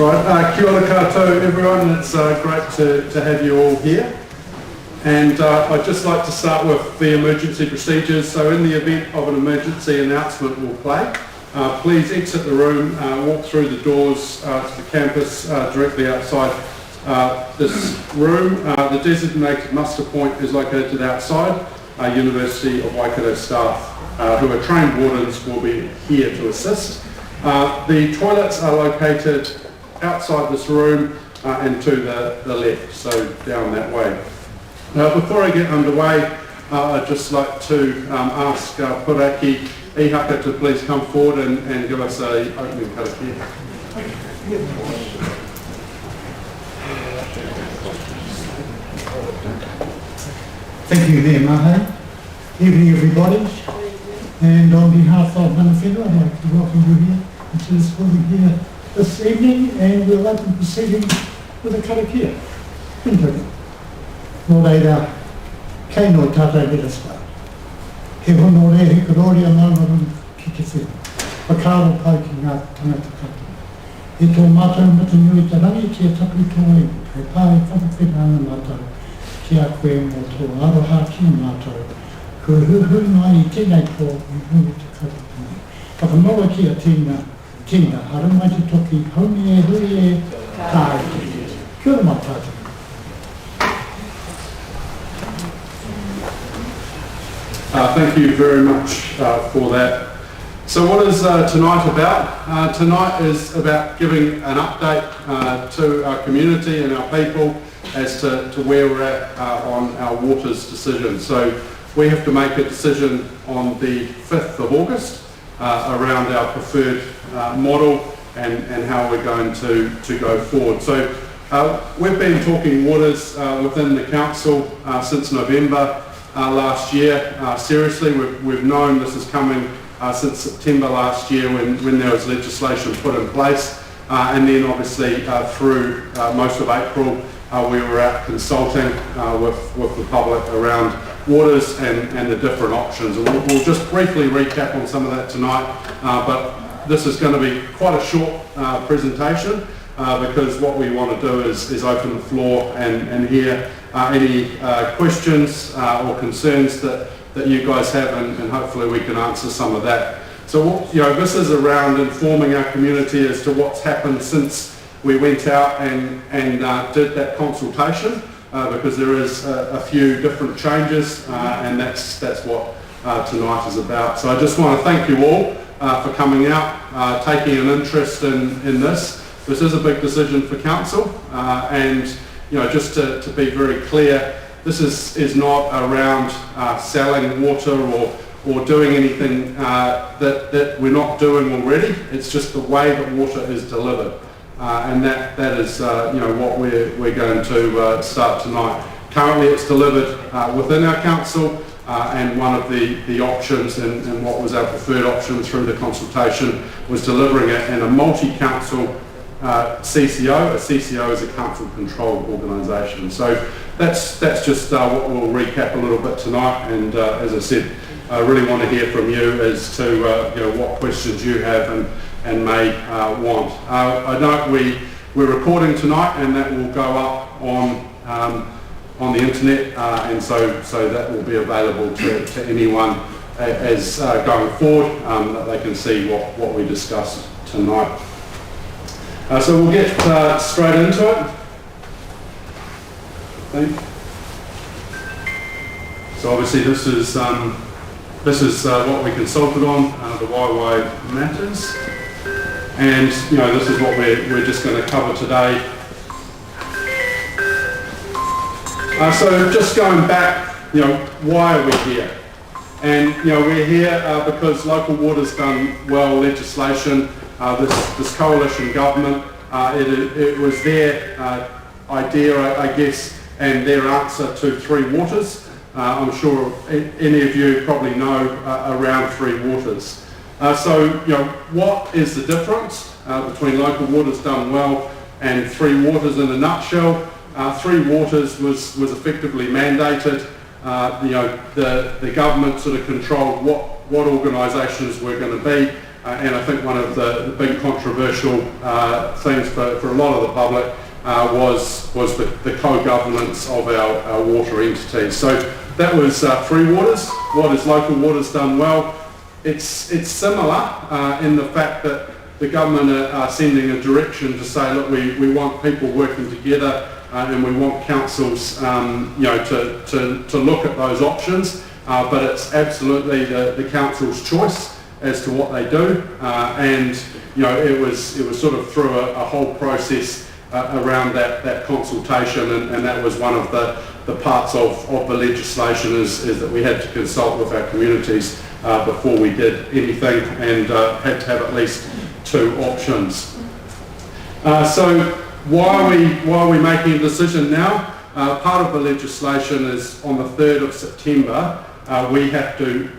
Right, kia ora koutou everyone, it's great to have you all here. And I'd just like to start with the emergency procedures. So in the event of an emergency, announcement will play. Please exit the room, walk through the doors to the campus directly outside this room. The designated muster point is located outside. University of Waikato staff who are trained wardens will be here to assist. The toilets are located outside this room and to the left, so down that way. Before I get underway, I'd just like to ask Puraki Ihaka to please come forward and give us an opening karakia. Thank you there, Mahe. Evening, everybody. And on behalf of Manawhenua, I'd like to welcome you here to this building here this evening, and we'll open proceedings with a karakia. Enjoy. Nō reira, kei no tātou let us start. He hono re he karoria māngarum ki te whenua. Whakaaro pau ki ngā tangata katoa. E tō mātou matanui te rangi ki a tapu tō e, hei pāi whakawhenua ana mātou, ki a koe mō tō aroha ki mātou, kua huhu mai I tēnei tō I huni te katoa. Whakanoa ki a tēnā, haramai te toki, haumi e hui e tāi. Kia ora mātātou. Thank you very much for that. So what is tonight about? Tonight is about giving an update to our community and our people as to where we're at on our waters decision. So we have to make a decision on the 5th of August around our preferred model and how we're going to go forward. So we've been talking waters within the council since November last year. Seriously, we've known this is coming since September last year when there was legislation put in place, and then obviously through most of April we were out consulting with the public around waters and the different options. And we'll just briefly recap on some of that tonight, but this is going to be quite a short presentation because what we want to do is open the floor and hear any questions or concerns that you guys have, and hopefully we can answer some of that. So this is around informing our community as to what's happened since we went out and did that consultation, because there is a few different changes, and that's what tonight is about. So I just want to thank you all for coming out, taking an interest in this. This is a big decision for council, and just to be very clear, this is not around selling water or doing anything that we're not doing already. It's just the way that water is delivered, and that is what we're going to start tonight. Currently, it's delivered within our council, and one of the options and what was our preferred option through the consultation was delivering it in a multi-council CCO. A CCO is a council-controlled organisation. So that's just what we'll recap a little bit tonight. And as I said, I really want to hear from you as to what questions you have and may want. I know we're recording tonight, and that will go up on the internet, and so that will be available to anyone as going forward, that they can see what we discussed tonight. So we'll get straight into it. So obviously this is what we consulted on, the Waewae matters, and this is what we're just going to cover today. So just going back, why are we here? And we're here because Local Water's done well legislation. This coalition government, it was their idea, I guess, and their answer to Three Waters. I'm sure any of you probably know around Three Waters. So what is the difference between Local Water's done well and Three Waters in a nutshell? Three Waters was effectively mandated. The government sort of controlled what organisations were going to be, and I think one of the big controversial things for a lot of the public was the co-governance of our water entities. So that was Three Waters. What has Local Waters done well? It's similar in the fact that the government are sending a direction to say, look, we want people working together and we want councils to look at those options, but it's absolutely the council's choice as to what they do, and it was sort of through a whole process around that consultation, and that was one of the parts of the legislation is that we had to consult with our communities before we did anything, and had to have at least two options. So why are we making a decision now? Part of the legislation is on the 3rd of September we have to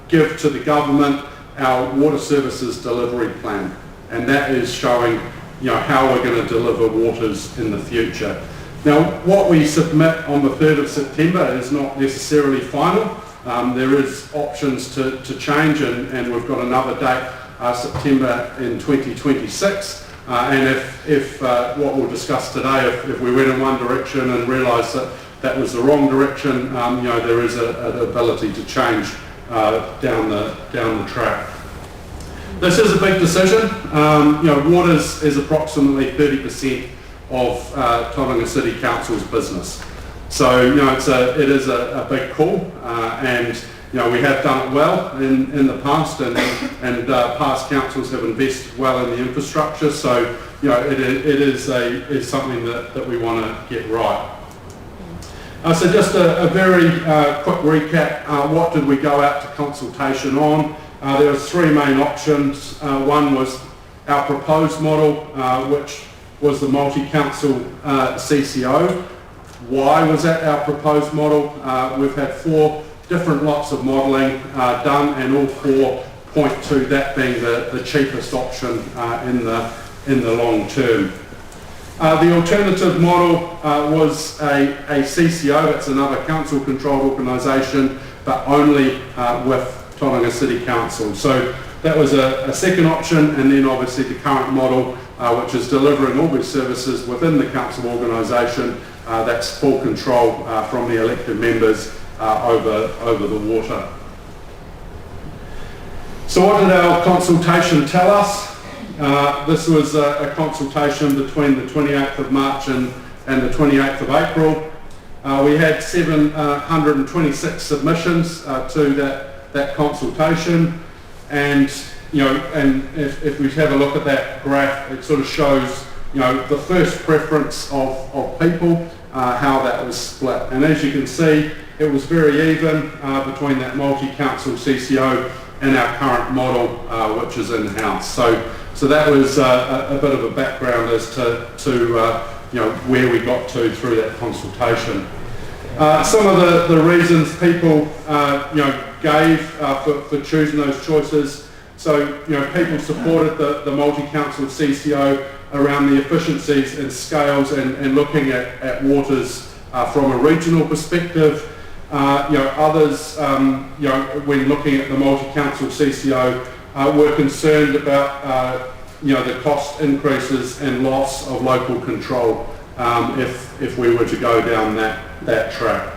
give to the government our water services delivery plan, and that is showing how we're going to deliver waters in the future. Now, what we submit on the 3rd of September is not necessarily final. There is options to change, and we've got another date, September in 2026. And if what we'll discuss today, if we went in one direction and realised that was the wrong direction, there is an ability to change down the track. This is a big decision. Waters is approximately 30% of Tauranga City Council's business. So it is a big call, and we have done it well in the past, and past councils have invested well in the infrastructure. So it is something that we want to get right. So just a very quick recap. What did we go out to consultation on? There was three main options. One was our proposed model, which was the multi-council CCO. Why was that our proposed model? We've had 4 different lots of modelling done, and all 4 point to that being the cheapest option in the long term. The alternative model was a CCO, that's another council-controlled organisation, but only with Tauranga City Council. So that was a second option, and then obviously the current model, which is delivering all these services within the council organisation. That's full control from the elected members over the water. So what did our consultation tell us? This was a consultation between the 28th of March and the 28th of April. We had 726 submissions to that consultation, and and if we have a look at that graph, it sort of shows the first preference of people, how that was split. And as you can see, it was very even between that multi-council CCO and our current model, which is in-house. So that was a bit of a background as to where we got to through that consultation. Some of the reasons people gave for choosing those choices. So people supported the multi-council CCO around the efficiencies and scales and looking at waters from a regional perspective. Others, when looking at the multi-council CCO, were concerned about the cost increases and loss of local control if we were to go down that track.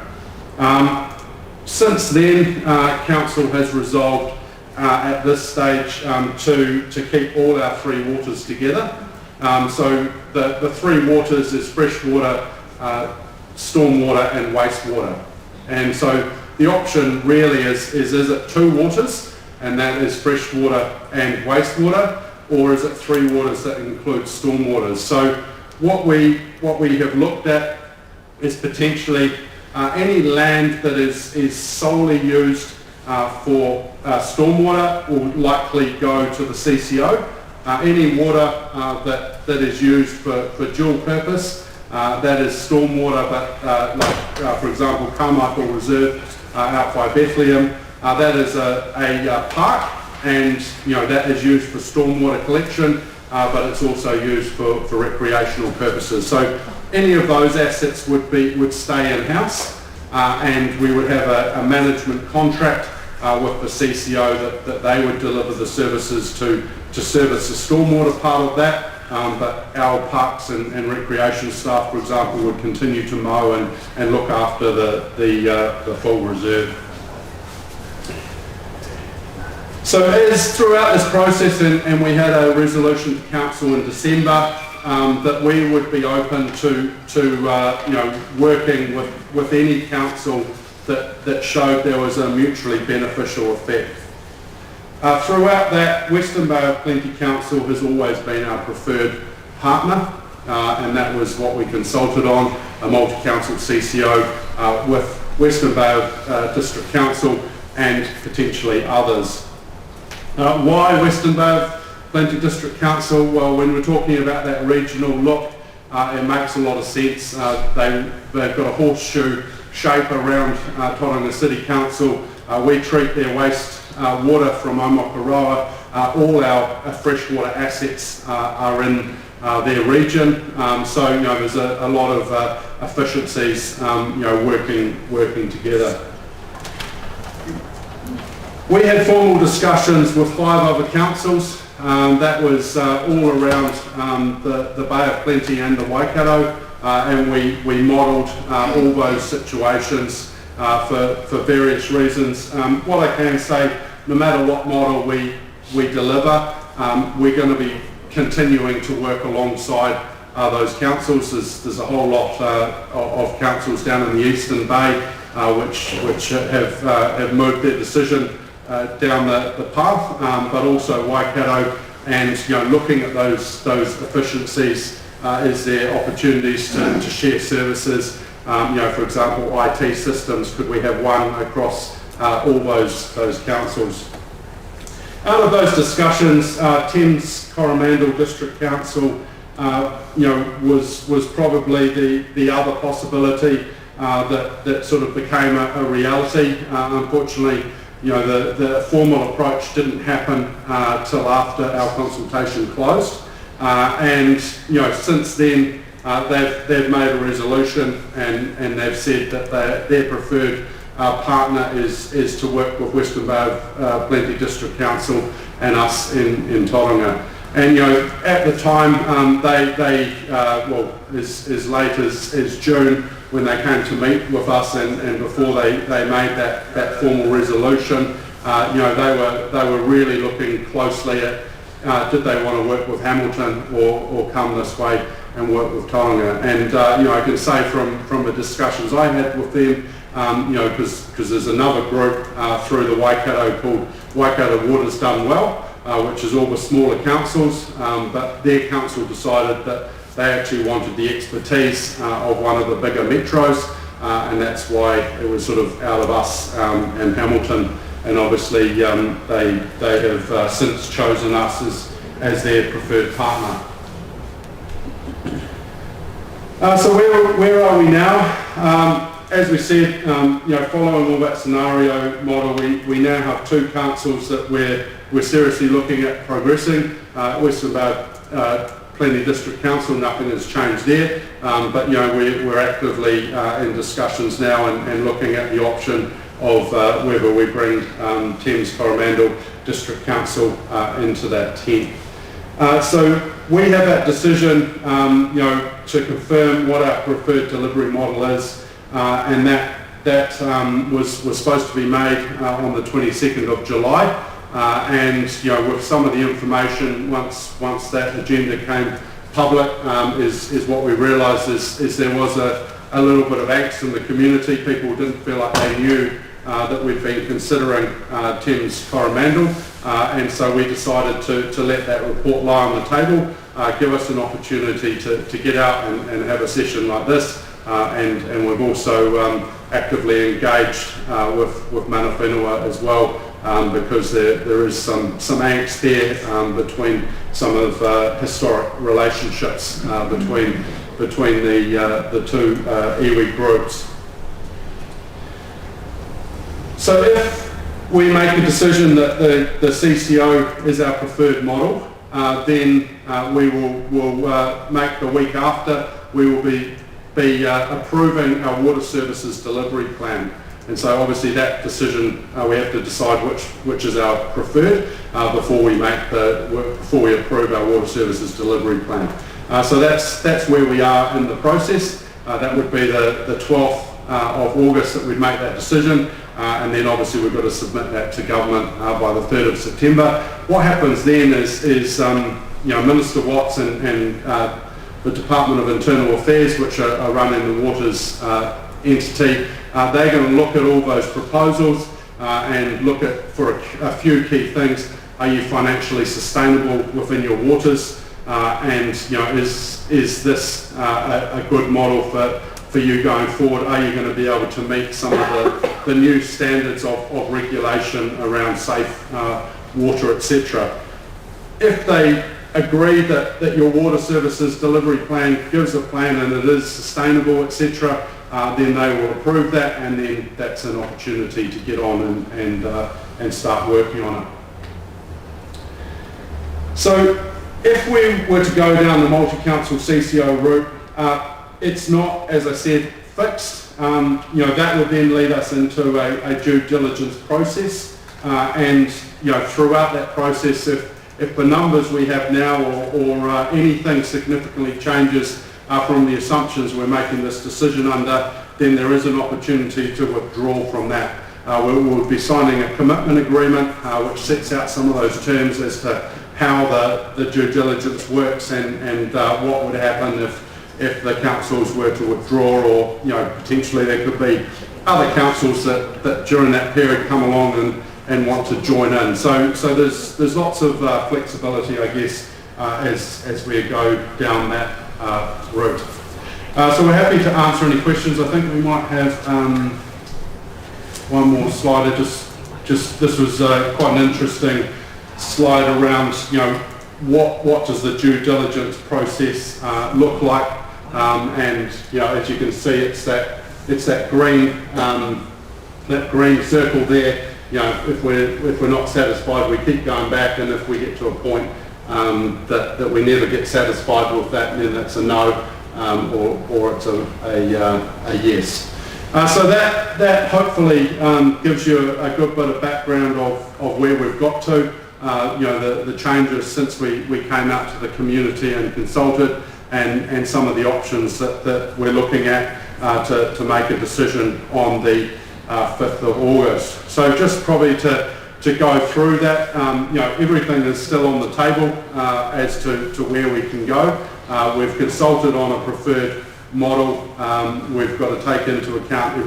Since then, council has resolved at this stage to keep all our 3 waters together. So the 3 waters is freshwater, stormwater and wastewater. And so the option really is it 2 waters, and that is freshwater and wastewater, or is it 3 waters that include stormwaters? So what we have looked at is potentially any land that is solely used for stormwater will likely go to the CCO. Any water that is used for dual purpose, that is stormwater, but for example, Carmichael Reserve out by Bethlehem, that is a park, and that is used for stormwater collection, but it's also used for recreational purposes. So any of those assets would stay in-house, and we would have a management contract with the CCO that they would deliver the services to service the stormwater part of that. But our parks and recreation staff, for example, would continue to mow and look after the full reserve. So as throughout this process, and we had a resolution to council in December, that we would be open to working with any council that showed there was a mutually beneficial effect. Throughout that, Western Bay of Plenty Council has always been our preferred partner, and that was what we consulted on, a multi-council CCO with Western Bay of District Council and potentially others. Why Western Bay of Plenty District Council? Well, when we're talking about that regional look, it makes a lot of sense. They've got a horseshoe shape around Tauranga City Council. We treat their waste water from Omakaroa. All our freshwater assets are in their region, so there's a lot of efficiencies working together. We had formal discussions with 5 other councils. That was all around the Bay of Plenty and the Waikato, and we modelled all those situations for various reasons. What I can say, no matter what model we deliver, we're going to be continuing to work alongside those councils. There's a whole lot of councils down in the Eastern Bay which have moved their decision down the path, but also Waikato, and looking at those efficiencies, is there opportunities to share services? For example, IT systems, could we have one across all those councils? Out of those discussions, Thames Coromandel District Council was probably the other possibility that sort of became a reality. Unfortunately, the formal approach didn't happen till after our consultation closed, and since then they've made a resolution and they've said that their preferred partner is to work with Western Bay of Plenty District Council and us in Tauranga. And at the time, they as late as June, when they came to meet with us, and before they made that formal resolution, they were really looking closely at did they want to work with Hamilton or come this way and work with Tauranga. And I can say from the discussions I had with them, because there's another group through the Waikato called Waikato Water's Done Well, which is all the smaller councils, but their council decided that they actually wanted the expertise of one of the bigger metros, and that's why it was sort of out of us and Hamilton, and obviously they have since chosen us as their preferred partner. So where are we now? As we said, following all that scenario model, we now have 2 councils that we're seriously looking at progressing. Western Bay Plenty District Council, nothing has changed there, but we're actively in discussions now and looking at the option of whether we bring Thames Coromandel District Council into that tent. So we have that decision, to confirm what our preferred delivery model is, and that was supposed to be made on the 22nd of July. And with some of the information, once that agenda came public, is what we realised is there was a little bit of angst in the community. People didn't feel like they knew that we'd been considering Thames Coromandel, and so we decided to let that report lie on the table, give us an opportunity to get out and have a session like this, and we've also actively engaged with Mana Whenua as well, because there is some angst there between some of historic relationships between the 2 iwi groups. So if we make a decision that the CCO is our preferred model, then we will make the week after we will be approving our water services delivery plan. And so obviously that decision, we have to decide which is our preferred before we approve our water services delivery plan. So that's where we are in the process. That would be the 12th of August that we'd make that decision, and then obviously we've got to submit that to government by the 3rd of September. What happens then is Minister Watts and the Department of Internal Affairs, which are running the waters entity, they're going to look at all those proposals and look at for a few key things. Are you financially sustainable within your waters? And is this a good model for you going forward? Are you going to be able to meet some of the new standards of regulation around safe water, etc.? If they agree that your water services delivery plan gives a plan and it is sustainable, etc., then they will approve that, and then that's an opportunity to get on and start working on it. So if we were to go down the multi-council CCO route, it's not, as I said, fixed. That would then lead us into a due diligence process, and throughout that process, if the numbers we have now or anything significantly changes from the assumptions we're making this decision under, then there is an opportunity to withdraw from that. We'll be signing a commitment agreement which sets out some of those terms as to how the due diligence works and what would happen if the councils were to withdraw, or potentially there could be other councils that during that period come along and want to join in. So there's lots of flexibility, I guess, as we go down that route. So we're happy to answer any questions. I think we might have one more slide. Just this was quite an interesting slide around what does the due diligence process look like, and as you can see, it's that green circle there. If we're not satisfied, we keep going back, and if we get to a point that we never get satisfied with that, then that's a no, or it's a yes. So that hopefully gives you a good bit of background of where we've got to. The changes since we came out to the community and consulted, and some of the options that we're looking at to make a decision on the 5th of August. So just probably to go through that, everything is still on the table as to where we can go. We've consulted on a preferred model. We've got to take into account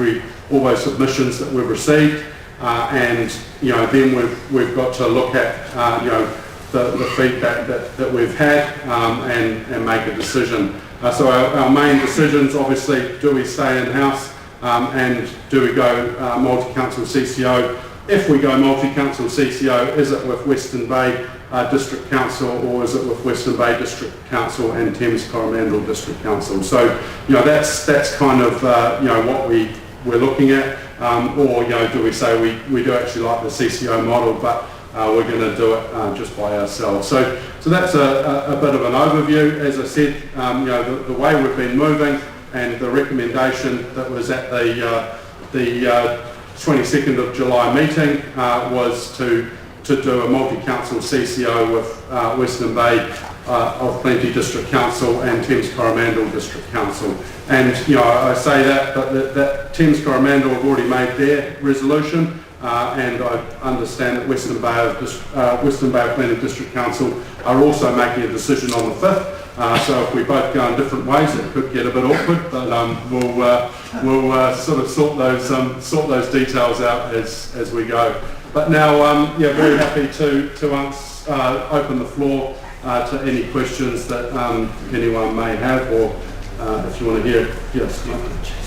all those submissions that we've received, and then we've got to look at the feedback that we've had and make a decision. So our main decisions, obviously, do we stay in-house and do we go multi-council CCO? If we go multi-council CCO, is it with Western Bay District Council, or is it with Western Bay District Council and Thames Coromandel District Council? So that's kind of what we're looking at, or do we say we do actually like the CCO model, but we're going to do it just by ourselves. So that's a bit of an overview. As I said, the way we've been moving, and the recommendation that was at the 22nd of July meeting was to do a multi-council CCO with Western Bay of Plenty District Council and Thames Coromandel District Council. And I say that, but that Thames Coromandel have already made their resolution, and I understand that Western Bay of Plenty District Council are also making a decision on the 5th. So if we both go in different ways, it could get a bit awkward, but we'll sort of sort those details out as we go. But now, very happy to open the floor to any questions that anyone may have, or if you want to hear. Yes.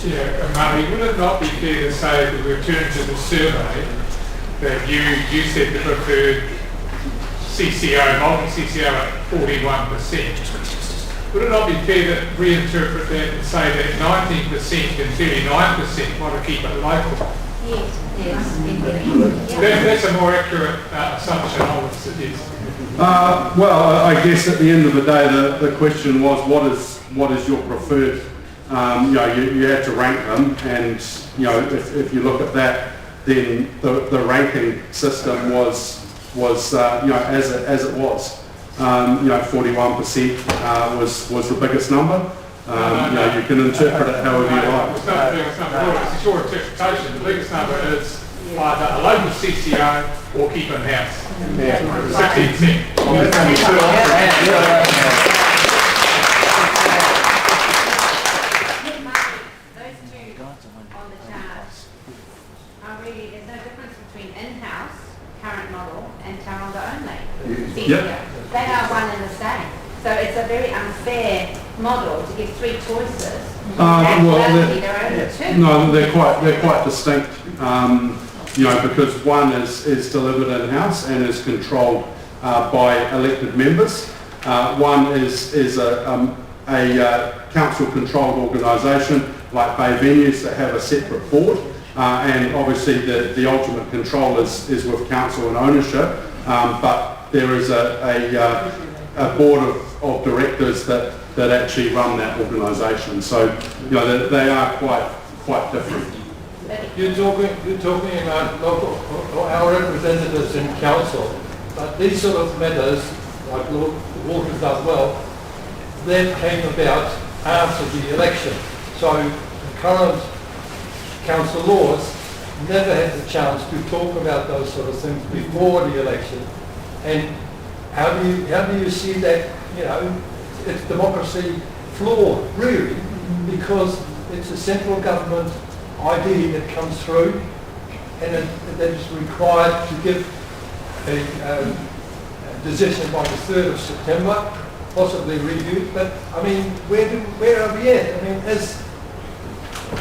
Yeah, Marty, would it not be fair to say, that we return to the survey, that you said the preferred CCO, multi-CCO at 41%. Would it not be fair to reinterpret that and say that 19% and 39% want to keep it local? Yes. That's a more accurate assumption, I would suggest. Well, I guess at the end of the day, the question was, what is your preferred, you had to rank them, and if you look at that, then the ranking system was as it was. 41% was the biggest number. You can interpret it however you like. It's not it's your interpretation. The biggest number is either a local CCO or keep in house. 16%. Those two on the chart are really, there's no difference between in-house, current model, and Taronga only. CCO. Yep. They are one and the same. So it's a very unfair model to give three choices. There are only two. No, they're quite distinct. Because one is delivered in-house and is controlled by elected members. One is a council-controlled organisation like Bay Venues that have a separate board, and obviously the ultimate control is with council and ownership. But there is a board of directors that actually run that organisation. So they are quite different. You're talking about local or our representatives in council, but these sort of matters, like Walter does well, then came about after the election. So the current council laws never had the chance to talk about those sort of things before the election. And how do you see that? It's democracy flawed, really, because it's a central government ID that comes through, and that is required to give a decision by the 3rd of September, possibly reviewed. But I mean, where are we at? I mean, as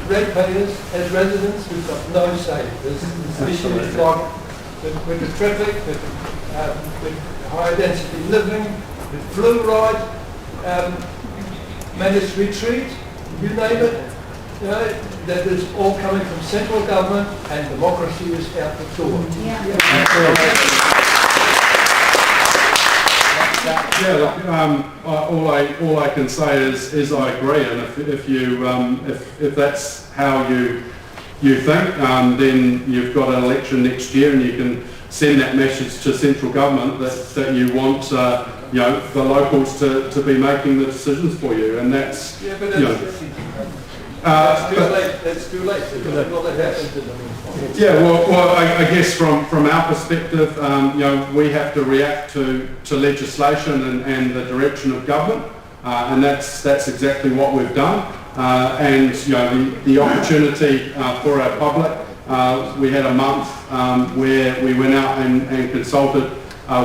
ratepayers, as residents, we've got no say. There's issues like with the traffic, with high density living, with fluoride, managed retreat, you name it. That is all coming from central government, and democracy is out the door. All I can say is I agree, and if that's how you think, then you've got an election next year, and you can send that message to central government that you want the locals to be making the decisions for you, and that's It's too late. Well, that happened in the well, I guess from our perspective, we have to react to legislation and the direction of government, and that's exactly what we've done. And the opportunity for our public, we had a month where we went out and consulted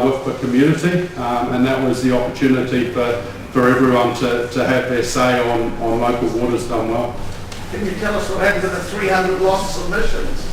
with the community, and that was the opportunity for everyone to have their say on local waters done well. Can you tell us what happened to the 300 lost submissions?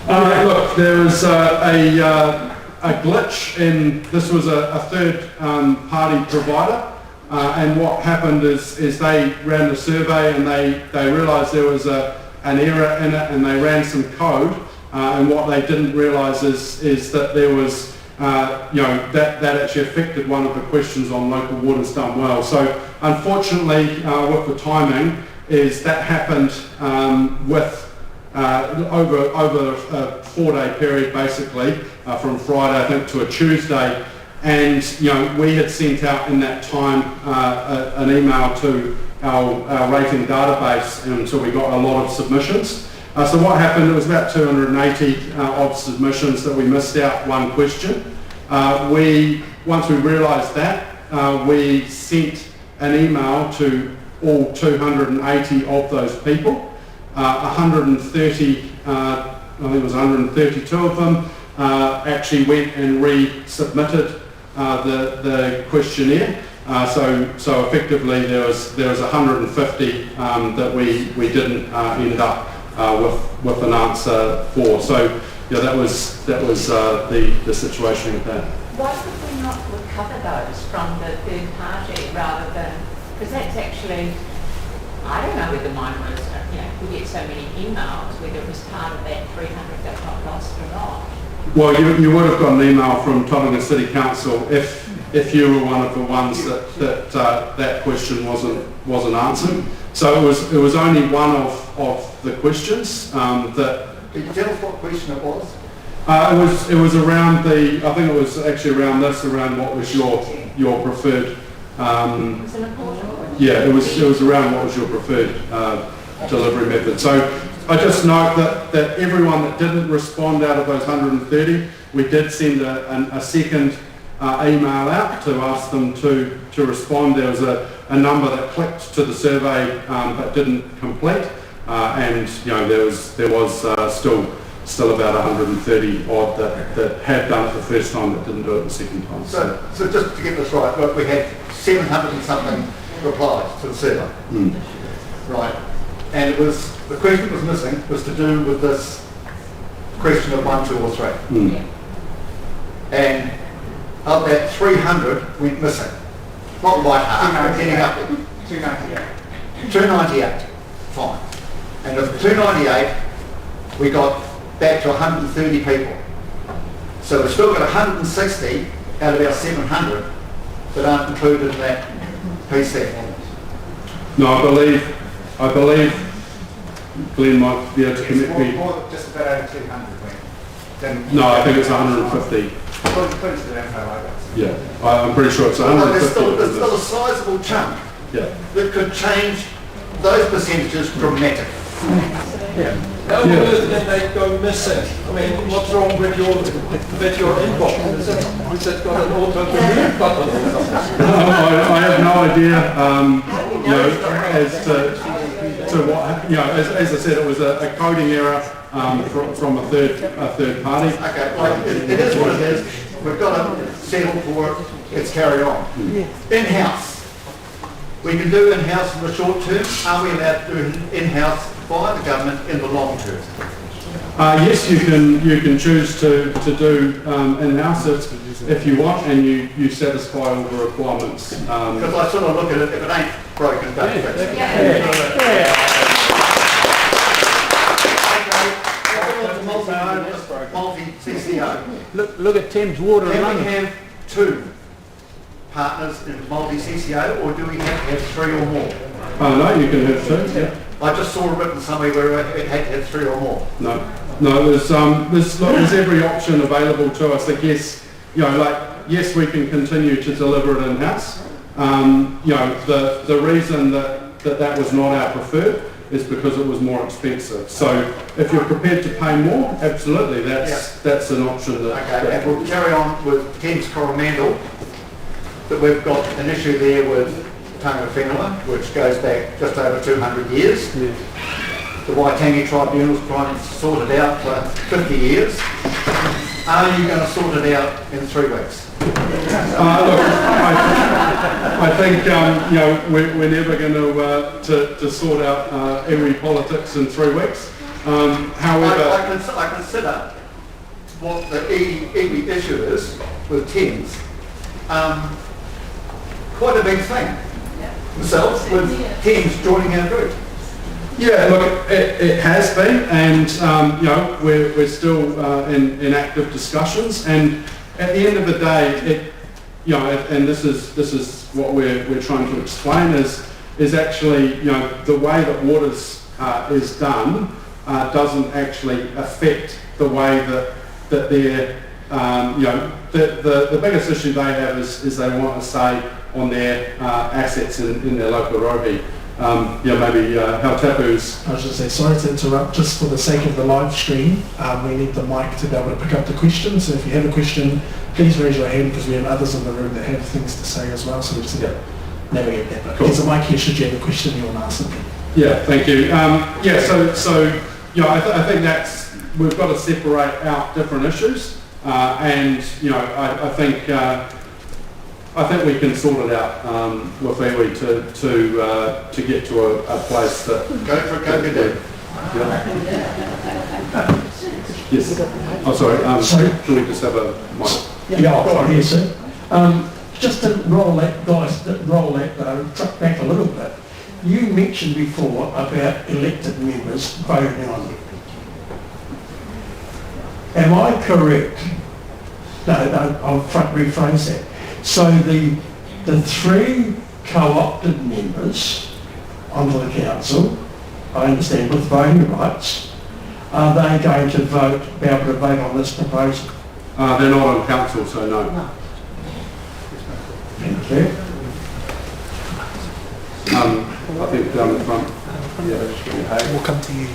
Look, there was a glitch in, this was a third party provider, and what happened is they ran the survey and they realised there was an error in it, and they ran some code, and what they didn't realise is that there was that actually affected one of the questions on local waters done well. So unfortunately, with the timing, is that happened with over a 4-day period, basically from Friday I think to a Tuesday, and we had sent out in that time an email to our rating database, and so we got a lot of submissions. So what happened, it was about 280 odd submissions that we missed out one question. Once we realised that, we sent an email to all 280 of those people. 130, I think it was 132 of them, actually went and resubmitted the questionnaire. So effectively there was 150 that we didn't end up with an answer for. So that was the situation with that. Why could we not recover those from the third party rather than, because that's actually, I don't know whether mine was, we get so many emails, whether it was part of that 300 that got lost or not. Well, you would have got an email from Tauranga City Council if if you were one of the ones that question wasn't answered. So it was only one of the questions that. Can you tell us what question it was? It was around I think it was actually around what was your preferred. It's an important one. Yeah, it was around what was your preferred delivery method. So I just note that everyone that didn't respond out of those 130, we did send a second email out to ask them to respond. There was a number that clicked to the survey but didn't complete, and there was still about 130 odd that had done it the first time but didn't do it the second time. So just to get this right, look, we had 700 and something replies to the survey. Right. And the question that was missing was to do with this question of 1, 2 or 3. And of that 300 went missing. Not by half, but getting up there. 298. 298. Fine. And of the 298, we got back to 130 people. So we've still got 160 out of our 700 that aren't included in that piece there. No, I believe Glenn might be able to connect me. Just about over 200 No, I think it's 150. Yeah, I'm pretty sure it's 150. There's still a sizable chunk that could change those percentages dramatically. How on earth did they go missing? I mean, what's wrong with your inbox? Is it got an auto-delete button or something? I have no idea, as to what, as I said, it was a coding error from a third party. Okay, well, it is what it is. We've got to settle for it. It's carried on. In-house. We can do in-house in the short term. Are we allowed to do in-house by the government in the long term? Yes, you can choose to do in-house if you want, and you satisfy all the requirements. Because I sort of look at it, if it ain't broken, don't fix it. Multi-CCO. Look at Thames Water in Can we London. have 2 partners in multi-CCO, or do we have to have 3 or more? No, you can have 2. Yeah. I just saw written somewhere where it had to have 3 or more. No. There's every option available to us. I guess yes, we can continue to deliver it in-house. The reason that was not our preferred is because it was more expensive. So if you're prepared to pay more, absolutely, that's an option. Okay, and we'll carry on with Thames Coromandel, that we've got an issue there with Tanga Whenua, which goes back just over 200 years. Yeah. The Waitangi Tribunal's trying to sort it out for 50 years. Are you going to sort it out in 3 weeks? Look, I think we're never going to sort out iwi politics in 3 weeks. However, I consider what the iwi issue is with Thames quite a big thing. Myself, with Thames joining our group. Yeah, look, it has been, and we're still in active discussions. And at the end of the day, and this is what we're trying to explain is actually the way that Waters is done doesn't actually affect the way that they're the biggest issue they have is they want to stay on their assets in their local rohe. Maybe Hautapu's. I was just say, sorry to interrupt, just for the sake of the live stream, we need the mic to be able to pick up the question. So if you have a question, please raise your hand, because we have others in the room that have things to say as well, so we just need to navigate that. But cool. There's a mic here should you have a question you want to ask them. Yeah, thank you. I think that's, we've got to separate out different issues, and I think we can sort it out with iwi to get to a place that. Go for it, Yes. Oh, sorry. Can we just have a mic? Yeah, I've got here, sir. Just to roll that truck back a little bit. You mentioned before about elected members voting on it. Am I correct? No, I'll rephrase that. So the three co-opted members onto the council, I understand with voting rights, are they going to be able to vote on this proposal? They're not on council, so no. Thank you. I think down the front. Yeah, We'll come to you.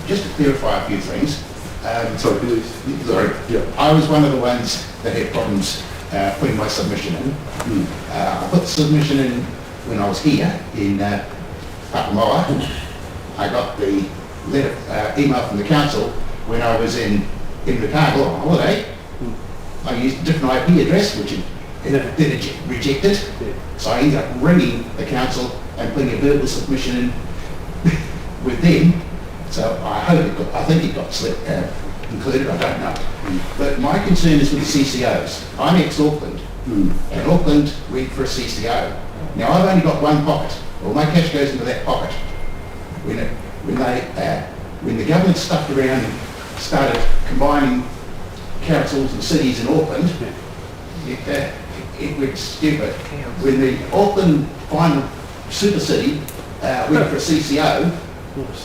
Just to clarify a few things. sorry, please. Sorry. Yeah. I was one of the ones that had problems putting my submission in. I put the submission in when I was here in Papamoa. I got the letter, email from the council when I was in Invercargill on holiday. I used a different IP address, which it rejected. So I ended up ringing the council and putting a verbal submission in with them. So I think it got included, I don't know. But my concern is with the CCOs. I'm ex-Auckland, and Auckland went for a CCO. Now I've only got one pocket. All my cash goes into that pocket. When the government stuffed around and started combining councils and cities in Auckland, it went stupid. When the Auckland final super city went for a CCO,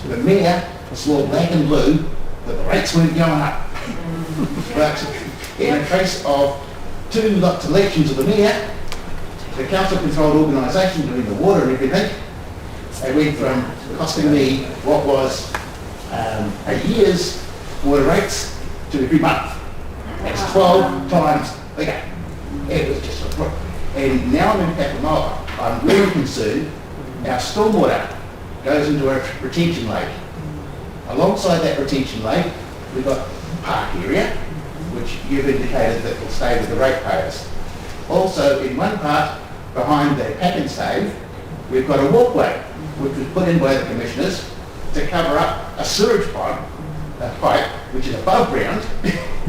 the mayor swore black and blue that the rates weren't going up. But in the case of two elections of the mayor, the council-controlled organisation doing the water and everything, they went from costing me what was a year's water rates to every month. That's 12 times bigger. It was just a problem. And now I'm in Papamoa. I'm really concerned. Our stormwater goes into a retention lake. Alongside that retention lake, we've got park area, which you've indicated that will stay with the ratepayers. Also, in one part behind the Pappin Stave, we've got a walkway, which was put in by the commissioners to cover up a sewage pipe, which is above ground,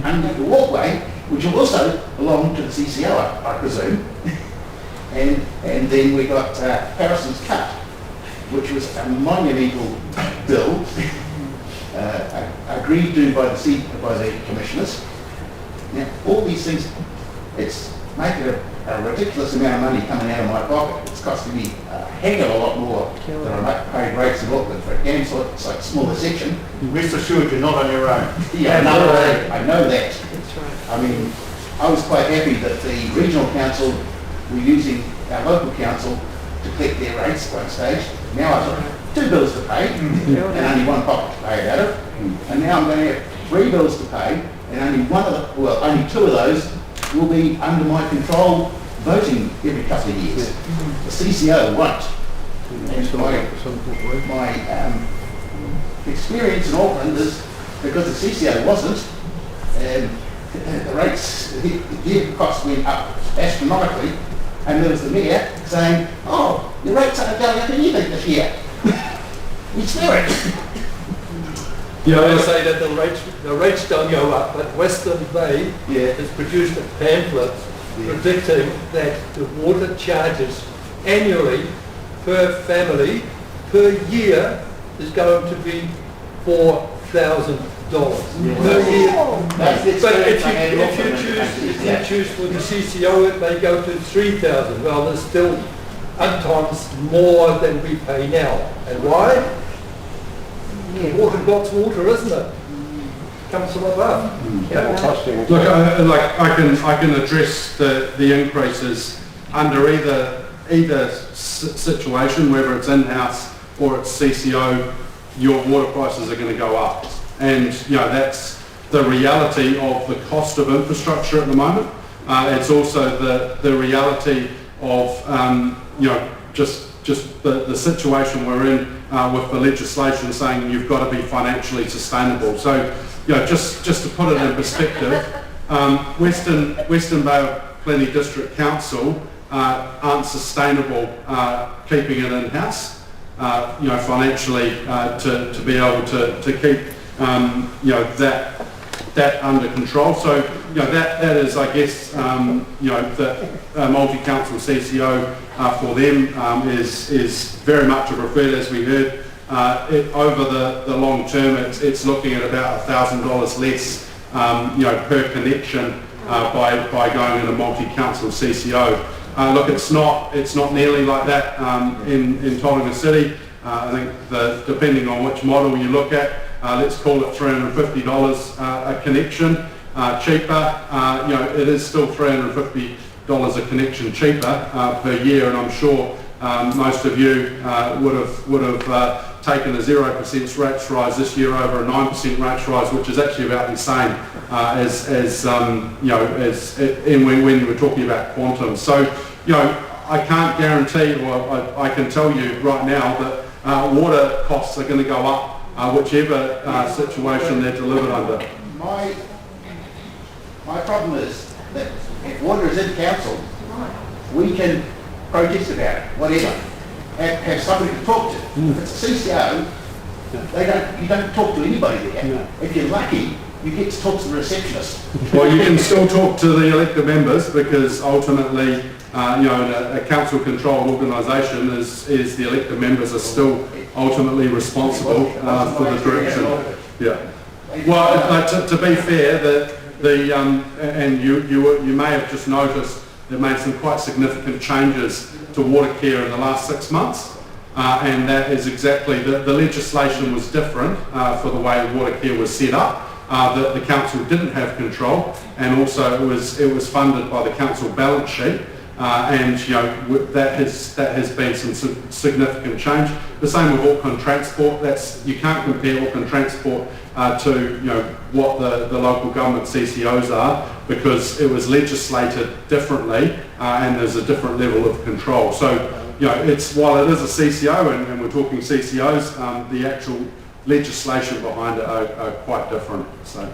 underneath the walkway, which will also belong to the CCO, I presume. And then we got Harrison's Cut, which was a monumental bill agreed to by the commissioners. Now, all these things, it's making a ridiculous amount of money coming out of my pocket. It's costing me a heck of a lot more than I paid rates in Auckland for a damn smaller section. Rest assured you're not on your own. Yeah, I know that. I mean, I was quite happy that the regional council were using our local council to collect their rates at one stage. Now I've got two bills to pay and only one pocket to pay it out of. And now I'm going to have three bills to pay and only two of those will be under my control voting every couple of years. The CCO won't. And my experience in Auckland is because the CCO wasn't, the rates, the costs went up astronomically, and there was the mayor saying, oh, the rates aren't going up anything this year. We swear it. Yeah, I say that the rates don't go up, but Western Bay has produced a pamphlet predicting that the water charges annually per family per year is going to be $4,000 per year. But if you choose for the CCO, it may go to $3,000. Well, there's still times more than we pay now. And why? Water blocks water, isn't it? Comes from above. Look, I can address the increases under either situation, whether it's in-house or it's CCO. Your water prices are going to go up, and that's the reality of the cost of infrastructure at the moment. It's also the reality of just the situation we're in with the legislation saying you've got to be financially sustainable. So just to put it in perspective, Western Bay Plenty District Council aren't sustainable keeping it in-house. Financially to be able to keep that under control. So that is, I guess, the multi-council CCO for them is very much a preferred, as we heard over the long term, it's looking at about $1,000 less, per connection by going in a multi-council CCO. Look, it's not nearly like that in Tauranga City. I think depending on which model you look at, let's call it $350 a connection cheaper. It is still $350 a connection cheaper per year, and I'm sure most of you would have taken a 0% rates rise this year over a 9% rates rise, which is actually about the same as when you were talking about quantum. So, I can't guarantee, or I can tell you right now that water costs are going to go up, whichever situation they're delivered under. My problem is that if water is in council, we can protest about it, whatever. Have somebody to talk to. If it's a CCO, you don't talk to anybody there. No. If you're lucky, you get to talk to the receptionist. Well, you can still talk to the elected members, because ultimately, in a council-controlled organisation, is the elected members are still ultimately responsible for the direction. Yeah. Well, to be fair, and you may have just noticed, they've made some quite significant changes to water care in the last 6 months, and that is exactly the legislation was different for the way water care was set up. That the council didn't have control, and also it was funded by the council balance sheet, and that has been some significant change. The same with Auckland Transport. You can't compare Auckland Transport to what the local government CCOs are, because it was legislated differently, and there's a different level of control. So while it is a CCO, and we're talking CCOs, the actual legislation behind it are quite different. So,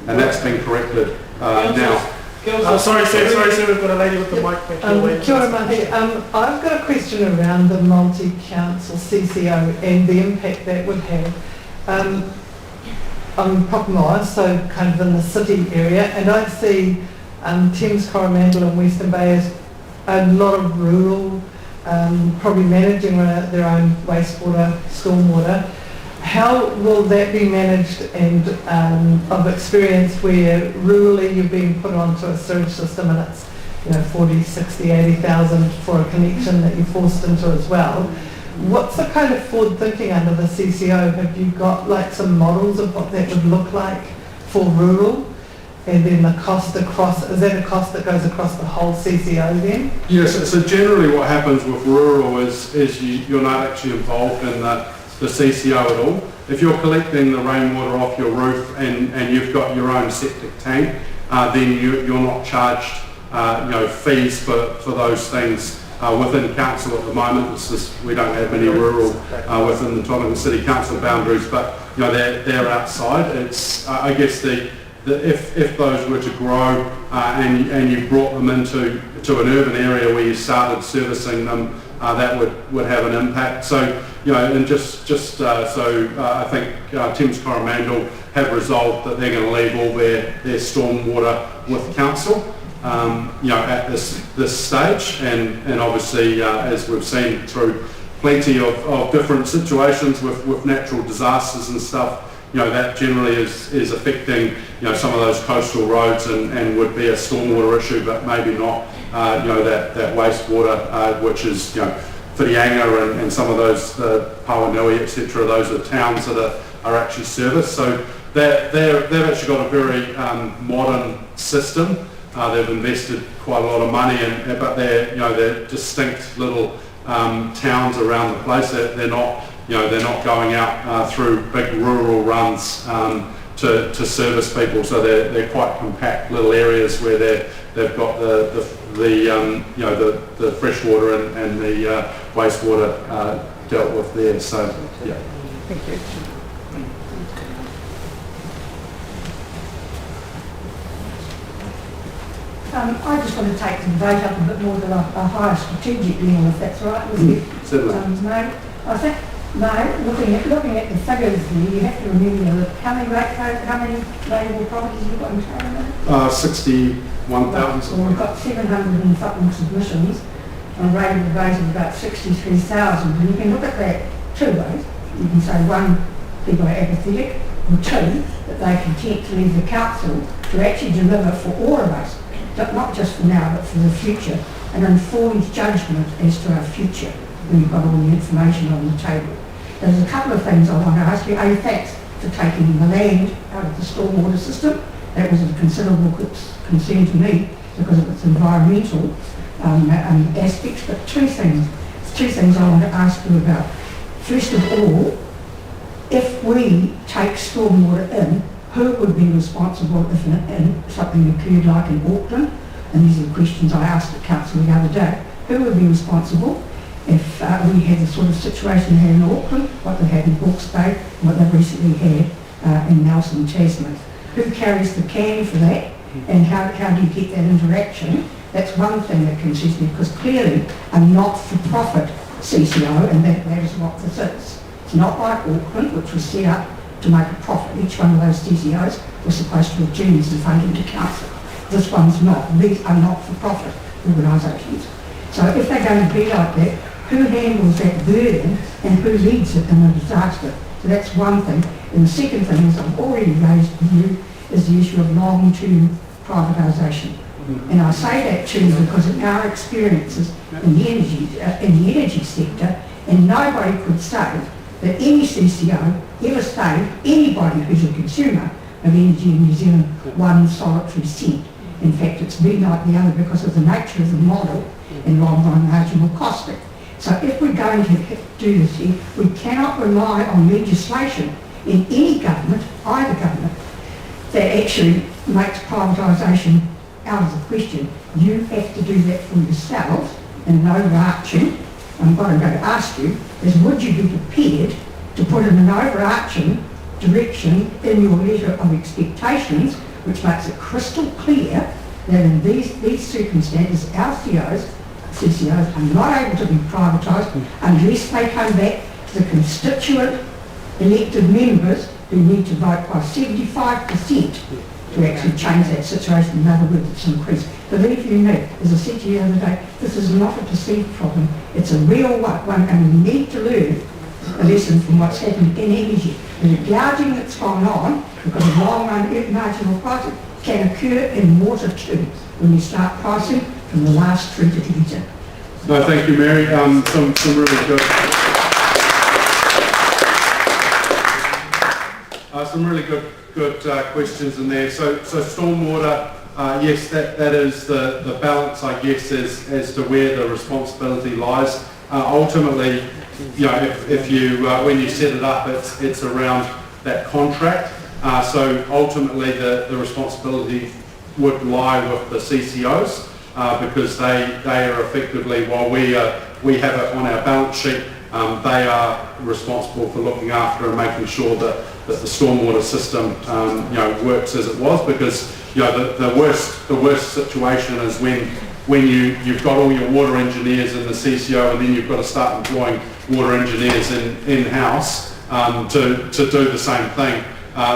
and that's been corrected now. Sorry, we've got a lady with the mic back here. Kia ora Mahi. I've got a question around the multi-council CCO and the impact that would have. I'm Papamoa, so kind of in the city area, and I see Thames, Coromandel and Western Bay as a lot of rural, probably managing their own wastewater, stormwater. How will that be managed? And I've experienced where rurally you're being put onto a sewage system and it's 40, 60, 80,000 for a connection that you're forced into as well. What's the kind of forward thinking under the CCO? Have you got like some models of what that would look like for rural? And then the cost across, is that a cost that goes across the whole CCO then? Yes, so generally what happens with rural is you're not actually involved in the CCO at all. If you're collecting the rainwater off your roof and you've got your own septic tank, then you're not charged fees for those things within council at the moment. We don't have any rural within the Tauranga City Council boundaries, but they're outside. It's I guess if those were to grow and you brought them into an urban area where you started servicing them, that would have an impact. So and just so I think Thames Coromandel have resolved that they're going to leave all their stormwater with council. At this stage, and obviously as we've seen through plenty of different situations with natural disasters and stuff, that generally is affecting some of those coastal roads and would be a stormwater issue, but maybe not that wastewater, which is Whirianga and some of those Pawanui, etc. Those are towns that are actually serviced. So they've actually got a very modern system. They've invested quite a lot of money, but they're distinct little towns around the place. They're not going out through big rural runs to service people. So they're quite compact little areas where they've got the fresh water and the wastewater dealt with there. So yeah. Thank you. I just want to take the debate up a bit more to a higher strategic level, if that's right, with Certainly. No, I think, looking at the figures here, you have to remember how many rateable properties you've got in Tauranga? 61,000. So we've got 700 and something submissions, and a rateable rate of about 63,000, and you can look at that two ways. You can say one, people are apathetic, or two, that they're content to leave the council to actually deliver for all of us, not just for now, but for the future, an informed judgment as to our future when you've got all the information on the table. There's a couple of things I want to ask you. Thanks for taking the land out of the stormwater system. That was a considerable concern to me because of its environmental aspects. But two things I want to ask you about. First of all, if we take stormwater in, who would be responsible if something occurred like in Auckland? And these are the questions I asked the council the other day. Who would be responsible if we had the sort of situation here in Auckland, what they had in Hawke's Bay, and what they've recently had in Nelson, Tasman? Who carries the can for that? And how do you get that interaction? That's one thing that concerns me, because clearly a not-for-profit CCO, and that is what this is. It's not like Auckland, which was set up to make a profit. Each one of those CCOs was supposed to return some funding to council. This one's not. These are not-for-profit organisations. So if they're going to be like that, who handles that burden and who leads it in a disaster? So that's one thing. And the second thing is, I've already raised with you, is the issue of long-term privatisation. And I say that to you because of our experiences in the energy sector, and nobody could say that any CCO ever saved anybody who's a consumer of energy in New Zealand one solitary cent. In fact, it's been like the other because of the nature of the model and long-run marginal costing. So if we're going to do this here, we cannot rely on legislation in any government, either government, that actually makes privatisation out of the question. You have to do that for yourselves, and an overarching, and what I'm going to ask you is, would you be prepared to put in an overarching direction in your letter of expectations, which makes it crystal clear that in these circumstances, CCOs are not able to be privatised unless they come back to the constituent elected members who need to vote by 75% to actually change that situation. In other words, it's increased. Believe you me, as I said to you the other day, this is not a perceived problem. It's a real one, and we need to learn a lesson from what's happened in energy. The gouging that's gone on because of long-run marginal pricing can occur in water too when you start pricing from the last treated litre. No, thank you, Mary. Some really good, some really good questions in there. So stormwater, yes, that is the balance, I guess, as to where the responsibility lies. Ultimately, you know, if you when you set it up, it's around that contract. So ultimately, the responsibility would lie with the CCOs because they are effectively, while we have it on our balance sheet, they are responsible for looking after and making sure that the stormwater system works as it was. Because the worst situation is when you've got all your water engineers in the CCO, and then you've got to start employing water engineers in-house to do the same thing.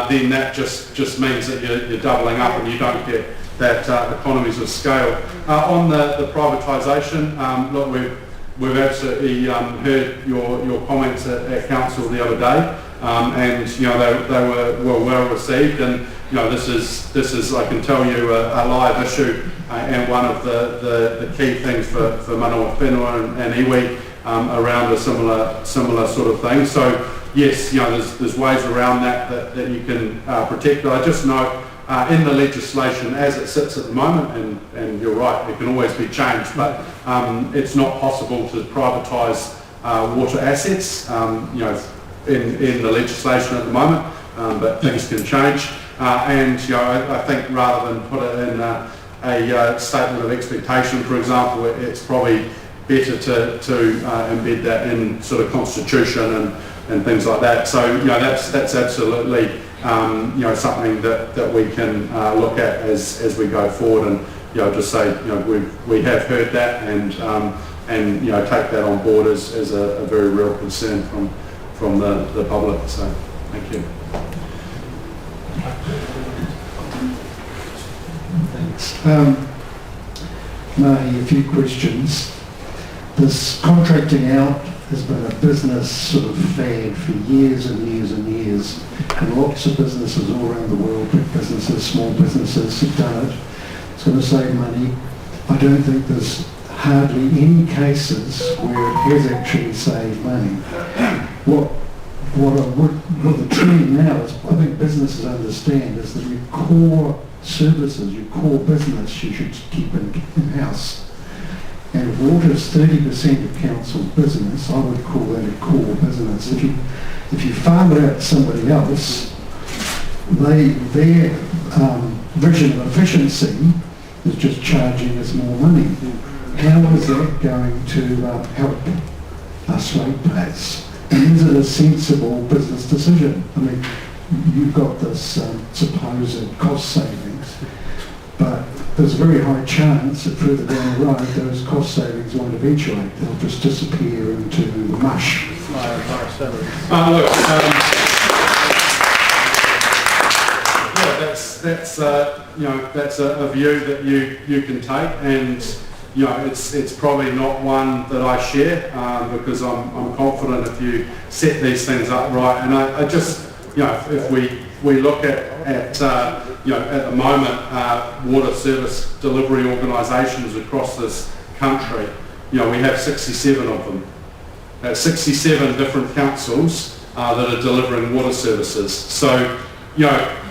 Then that just means that you're doubling up and you don't get that economies of scale. On the privatisation, look, we've absolutely heard your comments at council the other day, and they were well received. And this is I can tell you a live issue and one of the key things for Manawa Whenua and iwi around a similar sort of thing. So yes, there's ways around that you can protect. But I just note in the legislation as it sits at the moment, and you're right, it can always be changed, but it's not possible to privatise water assets, in the legislation at the moment, but things can change. And I think rather than put it in a statement of expectation, for example, it's probably better to embed that in sort of constitution and things like that. So that's absolutely something that we can look at as we go forward, and just say we have heard that and take that on board as a very real concern from the public. So thank you. Thanks. Mahi, a few questions. This contracting out has been a business sort of fad for years and years and years. And lots of businesses all around the world, big businesses, small businesses, have done it. It's going to save money. I don't think there's hardly any cases where it has actually saved money. What the trend now is, I think businesses understand, is that your core services, your core business, you should keep in-house. And if water is 30% of council's business, I would call that a core business. If you farm it out to somebody else, their vision of efficiency is just charging us more money. How is that going to help us ratepayers? And is it a sensible business decision? I mean, you've got this supposed cost savings, but there's a very high chance that further down the road those cost savings won't eventuate. They'll just disappear into the mush. That's a view that you can take, and it's probably not one that I share because I'm confident if you set these things up right. And I just if we look at the moment water service delivery organisations across this country, we have 67 of them. 67 different councils that are delivering water services. So,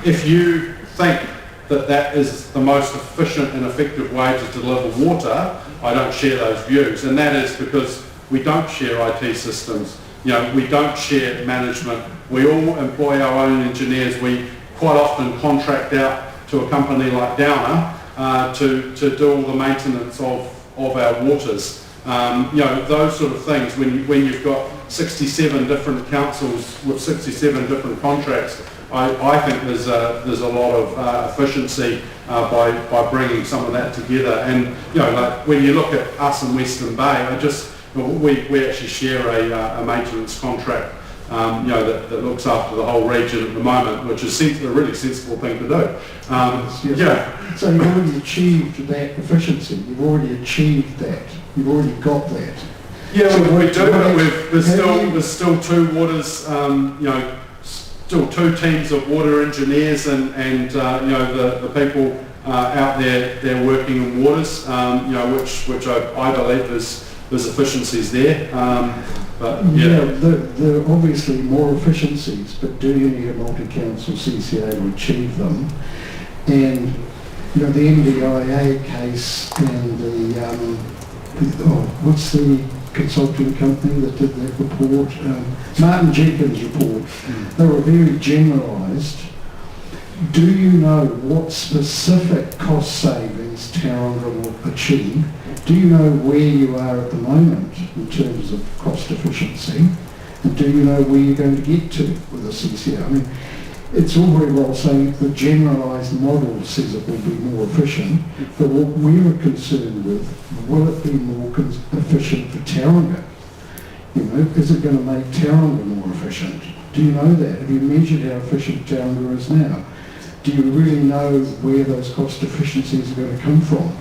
if you think that is the most efficient and effective way to deliver water, I don't share those views. And that is because we don't share IT systems. We don't share management. We all employ our own engineers. We quite often contract out to a company like Downer to do all the maintenance of our waters. Those sort of things, when you've got 67 different councils with 67 different contracts, I think there's a lot of efficiency by bringing some of that together. And like when you look at us in Western Bay, we actually share a maintenance contract that looks after the whole region at the moment, which is a really sensible thing to do. So you've already achieved that efficiency. You've already achieved that. You've already got that. Yeah, so we do, but there's still two waters. Still two teams of water engineers and the people out there working in waters, which I believe there's efficiencies there. There are obviously more efficiencies, but do you need a multi-council CCA to achieve them? And the NDIA case and what's the consulting company that did that report, Martin Jenkins' report, they were very generalised. Do you know what specific cost savings Tauranga will achieve? Do you know where you are at the moment in terms of cost efficiency? And do you know where you're going to get to with a CCA? I mean, it's all very well saying the generalised model says it will be more efficient, but what we're concerned with, will it be more efficient for Tauranga? Is it going to make Tauranga more efficient? Do you know that? Have you measured how efficient Tauranga is now? Do you really know where those cost efficiencies are going to come from?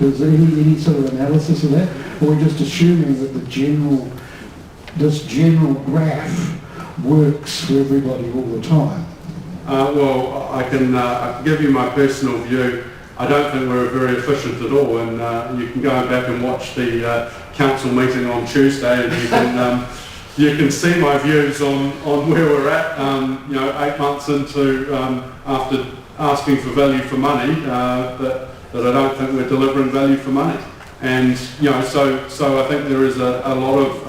Is there any sort of analysis of that? Or are we just assuming that this general graph works for everybody all the time? Well, I can give you my personal view. I don't think we're very efficient at all, and you can go back and watch the council meeting on Tuesday, and you can see my views on where we're at. 8 months into after asking for value for money, that I don't think we're delivering value for money, and so I think there is a lot of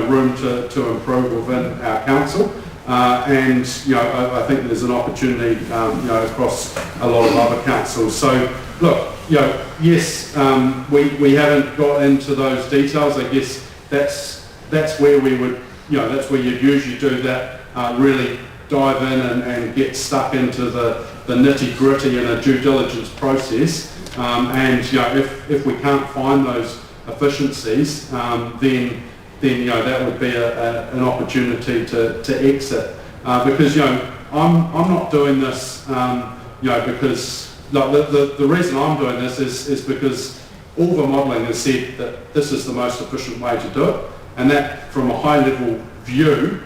room to improve within our council. And I think there's an opportunity across a lot of other councils. So look, yes, we haven't got into those details. I guess that's where we would, that's where you'd usually do that, really dive in and get stuck into the nitty gritty in a due diligence process. And if we can't find those efficiencies, then that would be an opportunity to exit, because I'm not doing this because the reason I'm doing this is because all the modelling has said that this is the most efficient way to do it. And that, from a high level view,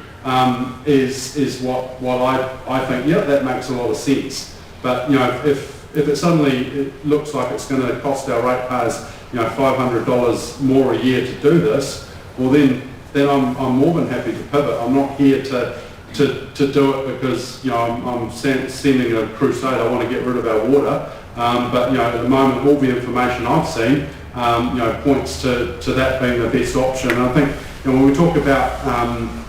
is what I think, yeah, that makes a lot of sense. But, you know, if it suddenly it looks like it's going to cost our ratepayers, you know, $500 more a year to do this, well then I'm more than happy to pivot. I'm not here to do it because, you know, I'm sending a crusade. I want to get rid of our water. But, you know, at the moment, all the information I've seen, you know, points to that being the best option. And I think, you know, when we talk about,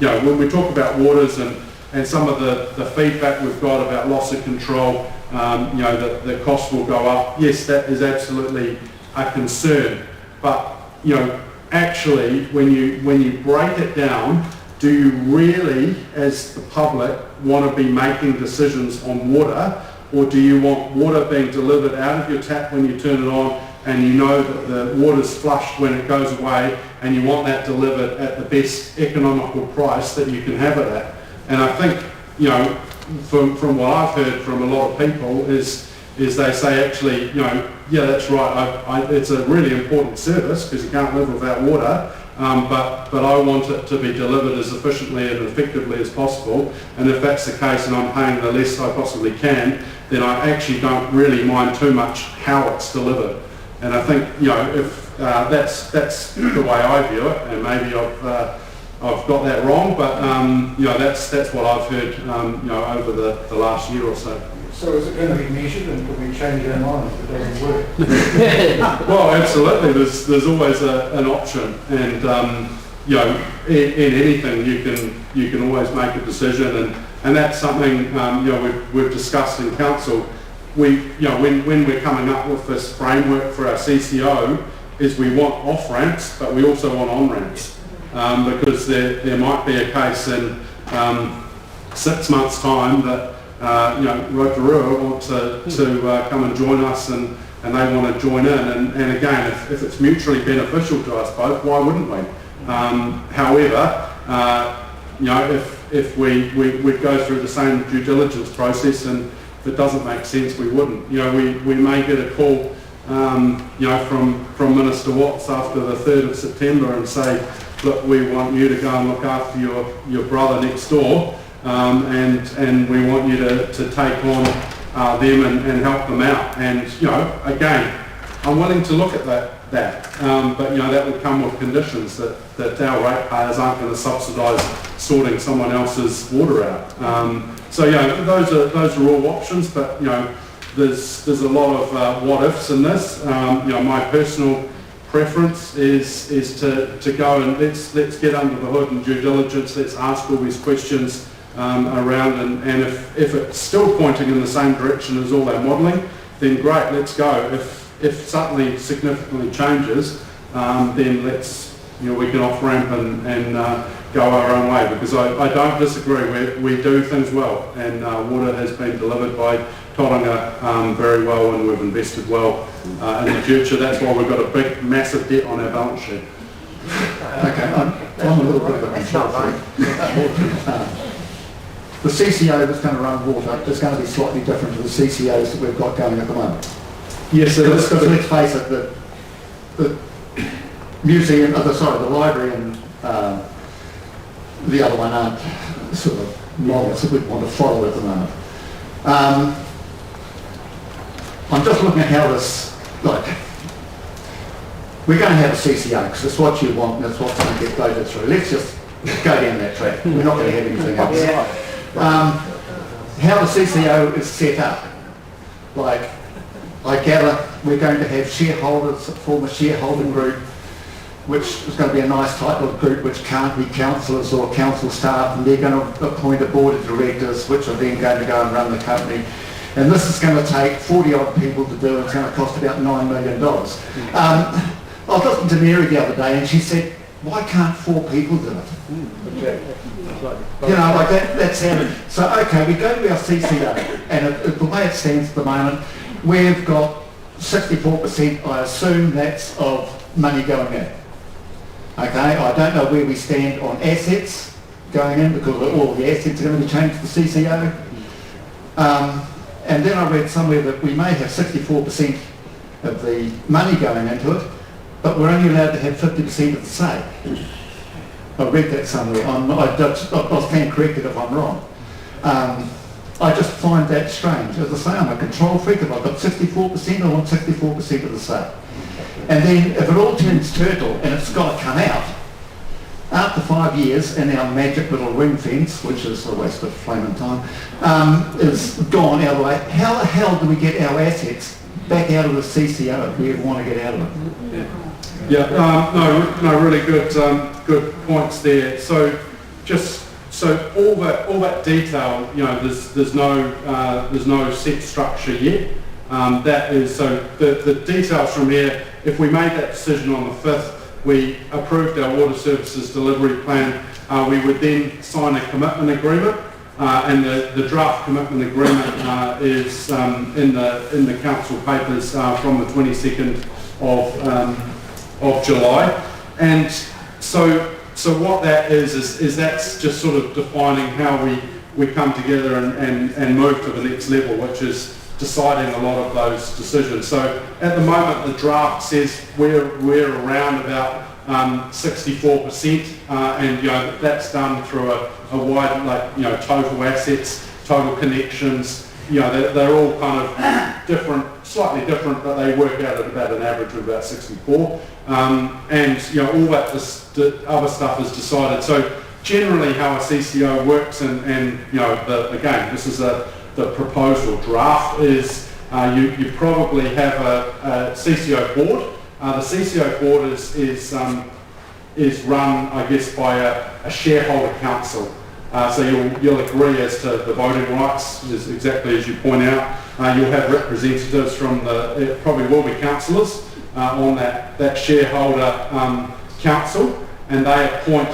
you know, when we talk about waters and some of the feedback we've got about loss of control, you know, that the cost will go up. Yes, that is absolutely a concern. But, you know, actually, when you break it down, do you really, as the public, want to be making decisions on water, or do you want water being delivered out of your tap when you turn it on, and you know that the water's flushed when it goes away, and you want that delivered at the best economical price that you can have it at? And I think, you know, from what I've heard from a lot of people is they say, actually, you know, yeah, that's right, it's a really important service because you can't live without water, but I want it to be delivered as efficiently and effectively as possible, and if that's the case and I'm paying the less I possibly can, then I actually don't really mind too much how it's delivered. And I think, you know, if that's the way I view it, and maybe I've got that wrong, but you know, that's what I've heard, you know, over the last year or so. So is it going to be measured, and can we change our mind if it doesn't work? Well, absolutely. There's always an option, and you know, in anything you can always make a decision, and that's something you know we've discussed in council. You know, when we're coming up with this framework for our CCO, is we want off ramps, but we also want on ramps, because there might be a case in 6 months' time that you know, Rotorua want to come and join us, and they want to join in, and again, if it's mutually beneficial to us both, why wouldn't we? However, you know, if we go through the same due diligence process, and if it doesn't make sense, we wouldn't. You know, we may get a call, you know, from Minister Watts after the 3rd of September and say, look, we want you to go and look after your brother next door, and we want you to take on them and help them out. And, you know, again, I'm willing to look at that. But, you know, that would come with conditions that our ratepayers aren't going to subsidise sorting someone else's water out. So, you know, those are all options, but, you know, there's a lot of what ifs in this. You know, my personal preference is to go and let's get under the hood and due diligence. Let's ask all these questions around, and if it's still pointing in the same direction as all our modelling, then great, let's go. If something significantly changes, then you know, we can off ramp and go our own way, because I don't disagree. We do things well, and water has been delivered by Tauranga very well, and we've invested well in the future. That's why we've got a big, massive debt on our balance sheet. Okay, I'm a little bit of a control. The CCO that's going to run water is going to be slightly different to the CCOs that we've got going at the moment. Yes, it is. Because let's face it, the museum, the library and the other one aren't sort of models that we'd want to follow at the moment. I'm just looking at how this, like, we're going to have a CCO because that's what you want and that's what's going to get voted through. Let's just go down that track. We're not going to have anything else. How the CCO is set up, like, I gather we're going to have shareholders, form a shareholder group, which is going to be a nice type of group which can't be councillors or council staff, and they're going to appoint a board of directors which are then going to go and run the company. And this is going to take 40 odd people to do, and it's going to cost about $9 million. I was listening to Mary the other day and she said, why can't 4 people do it? You know, like that's how. So, okay, we go to our CCO, and the way it stands at the moment, we've got 64%, I assume that's of money going in. Okay, I don't know where we stand on assets going in, because all the assets are going to be changed to the CCO. And then I read somewhere that we may have 64% of the money going into it, but we're only allowed to have 50% of the say. I read that somewhere. I stand corrected if I'm wrong. I just find that strange. As I say, I'm a control freak. If I've got 64%, I want 64% of the sale. And then if it all turns turtle and it's got to come out, after 5 years and our magic little ring fence, which is a waste of flaming time, is gone out of the way, how the hell do we get our assets back out of the CCO if we ever want to get out of it? No, really good points there. So all that detail, you know, there's no set structure yet. That is, so the details from here, if we made that decision on the 5th, we approved our water services delivery plan, we would then sign a commitment agreement, and the draft commitment agreement is in the council papers from the 22nd of July. And so what that is that's just sort of defining how we come together and move to the next level, which is deciding a lot of those decisions. So at the moment the draft says we're around about 64%, and you know that's done through a wide, like, you know, total assets, total connections. You know, they're all kind of different, slightly different, but they work out at about an average of about 64. And you know, all that other stuff is decided. So generally how a CCO works, and you know, again, this is the proposal draft, is you probably have a CCO board. The CCO board is run, I guess, by a shareholder council. So you'll agree as to the voting rights, is exactly as you point out. You'll have representatives from it probably will be councillors on that shareholder council, and they appoint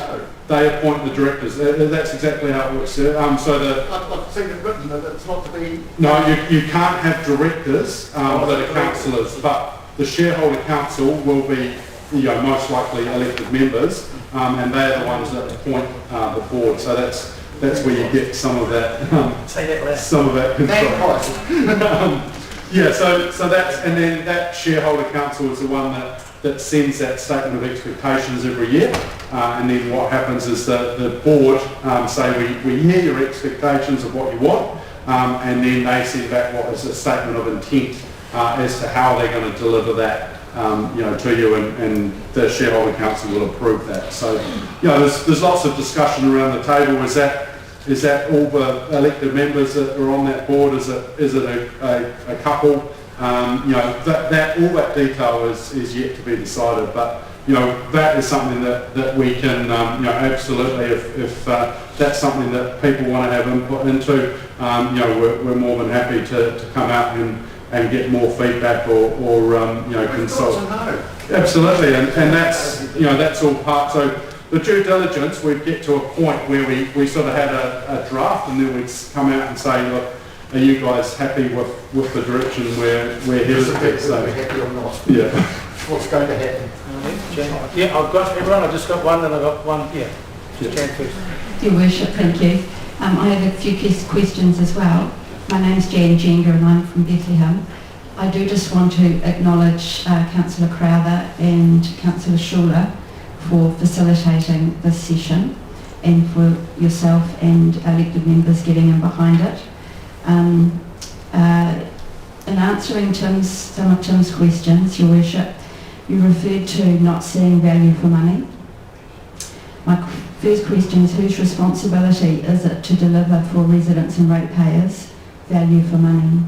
the directors. That's exactly how it works. I've seen it written that it's not to be... No, you can't have directors that are councillors, but the shareholder council will be, you know, most likely elected members, and they're the ones that appoint the board. So that's where you get some of that some of that control. Yeah, so that's, and then that shareholder council is the one that sends that statement of expectations every year, and then what happens is the board say we hear your expectations of what you want, and then they send back what is a statement of intent as to how they're going to deliver that you know, to you, and the shareholder council will approve that. So you know, there's lots of discussion around the table. Is that all the elected members that are on that board? Is it a couple? You know, that all that detail is yet to be decided. But you know, that is something that we can, you know, absolutely, if that's something that people want to have input into, you know, we're more than happy to come out and get more feedback or you know, consult. Absolutely, and that's, you know, that's all part. So the due diligence, we'd get to a point where we sort of had a draft, and then we'd come out and say, look, are you guys happy with the direction we're headed? So happy or not? Yeah. What's going to happen? Yeah, I've got everyone. I've just got one, and I've got one here. Jan, please. Your Worship, thank you. I have a few questions as well. My name's Jan Jenga and I'm from Bethlehem. I do just want to acknowledge Councillor Crowther and Councillor Schuler for facilitating this session, and for yourself and elected members getting in behind it. In answering some of Tim's questions, Your Worship, you referred to not seeing value for money. My first question is, whose responsibility is it to deliver for residents and ratepayers value for money?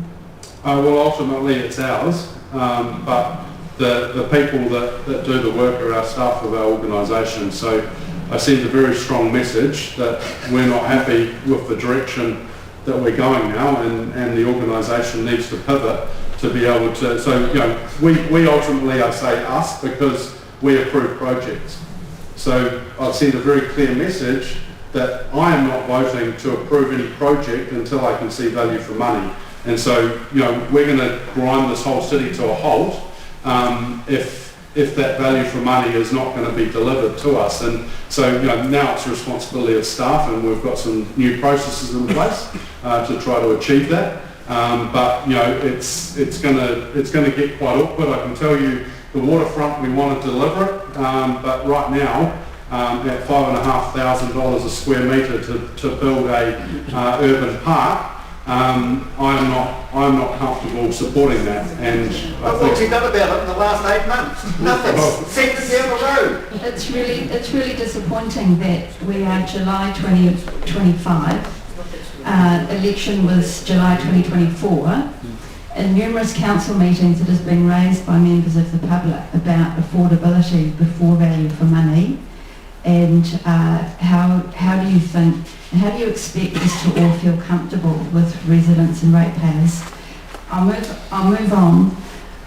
Well, ultimately it's ours, but the people that do the work are our staff of our organisation. So I send a very strong message that we're not happy with the direction that we're going now, and the organisation needs to pivot to be able to. So you know, we ultimately, I say us, because we approve projects. So I've sent a very clear message that I am not voting to approve any project until I can see value for money. And so, you know, we're going to grind this whole city to a halt if that value for money is not going to be delivered to us. And so, you know, now it's the responsibility of staff, and we've got some new processes in place to try to achieve that. But you know, it's going to get quite awkward. I can tell you, the waterfront, we want to deliver it, but right now at $5,500 a square metre to build a urban park, I'm not comfortable supporting that. And But what's he done about it in the last 8 months? Nothing. Sent it down the road. It's really disappointing that we are July 2025. Election was July 2024. In numerous council meetings it has been raised by members of the public about affordability before value for money, and how do you think, and how do you expect us to all feel comfortable with residents and ratepayers? I'll move on.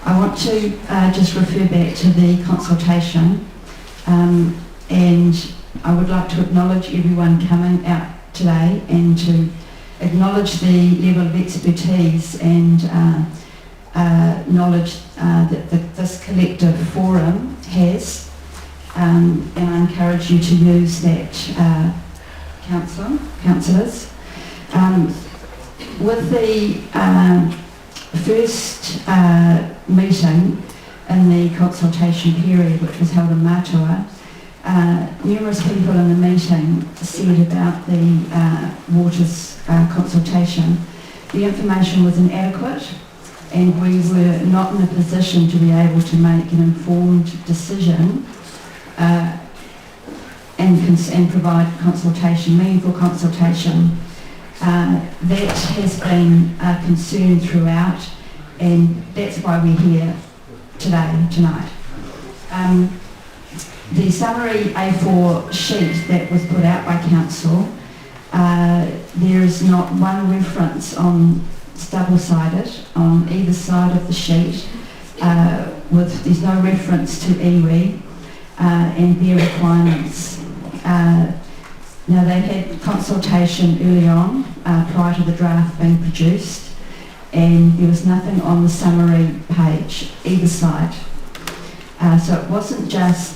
I want to just refer back to the consultation, and I would like to acknowledge everyone coming out today and to acknowledge the level of expertise and knowledge that this collective forum has, and I encourage you to use that, councillors. With the first meeting in the consultation period, which was held in Matua, numerous people in the meeting said about the waters consultation, the information was inadequate and we were not in a position to be able to make an informed decision and provide consultation, meaningful consultation. That has been a concern throughout, and that's why we're here tonight. The summary A4 sheet that was put out by council, there is not one reference on, it's double-sided, on either side of the sheet. There's no reference to iwi and their requirements. Now they had consultation early on, prior to the draft being produced, and there was nothing on the summary page either side. So it wasn't just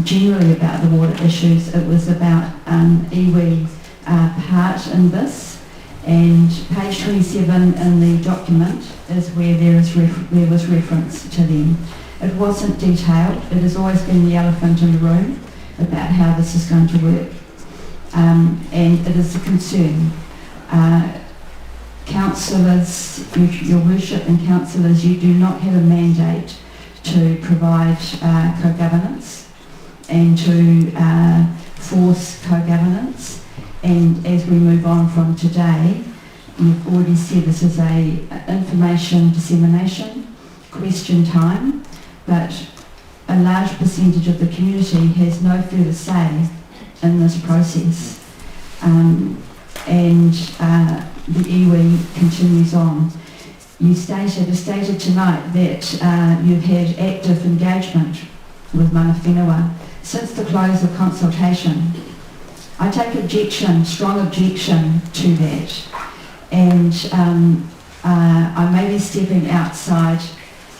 generally about the water issues, it was about iwi part in this, and page 27 in the document is where there was reference to them. It wasn't detailed. It has always been the elephant in the room about how this is going to work, and it is a concern. Councillors, your worship and councillors, you do not have a mandate to provide co-governance and to force co-governance, and as we move on from today, you've already said this is a information dissemination, question time, but a large percentage of the community has no further say in this process, and the iwi continues on. You stated tonight that you've had active engagement with Mana Whenua since the close of consultation. I take strong objection to that, and I may be stepping outside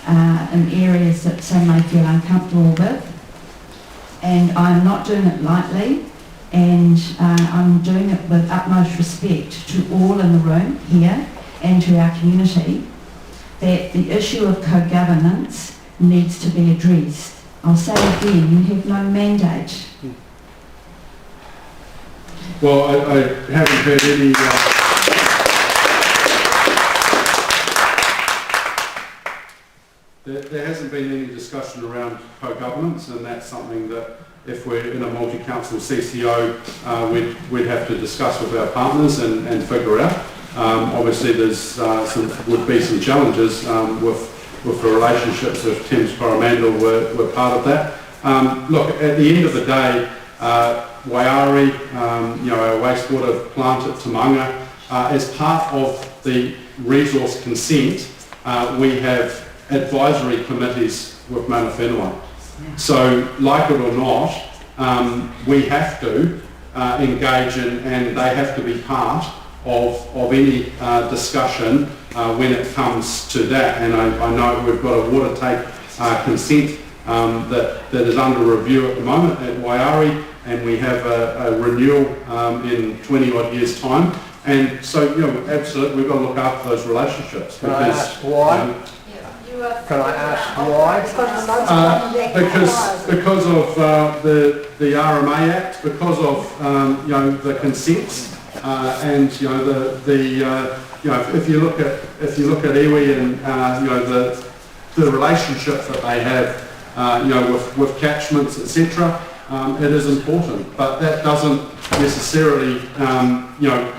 in areas that some may feel uncomfortable with, and I'm not doing it lightly, and I'm doing it with utmost respect to all in the room here and to our community, that the issue of co-governance needs to be addressed. I'll say again, you have no mandate. Well, I haven't heard any... There hasn't been any discussion around co-governance, and that's something that if we're in a multi-council CCO, we'd have to discuss with our partners and figure out. Obviously there's would be some challenges with the relationships of Thames Coromandel were part of that. Look, at the end of the day, Waiari, our wastewater plant at Tamanga, as part of the resource consent, we have advisory committees with Mana Whenua. So, like it or not, we have to engage in, and they have to be part of any discussion when it comes to that. And I know we've got a water take consent that is under review at the moment at Waiari, and we have a renewal in 20 odd years time. And so, absolutely, we've got to look after those relationships. Can I ask why? You You are. Can I ask why? Because of the RMA Act, because of the consents, and if you look at iwi and the relationships that they have with catchments, etc. It is important, but that doesn't necessarily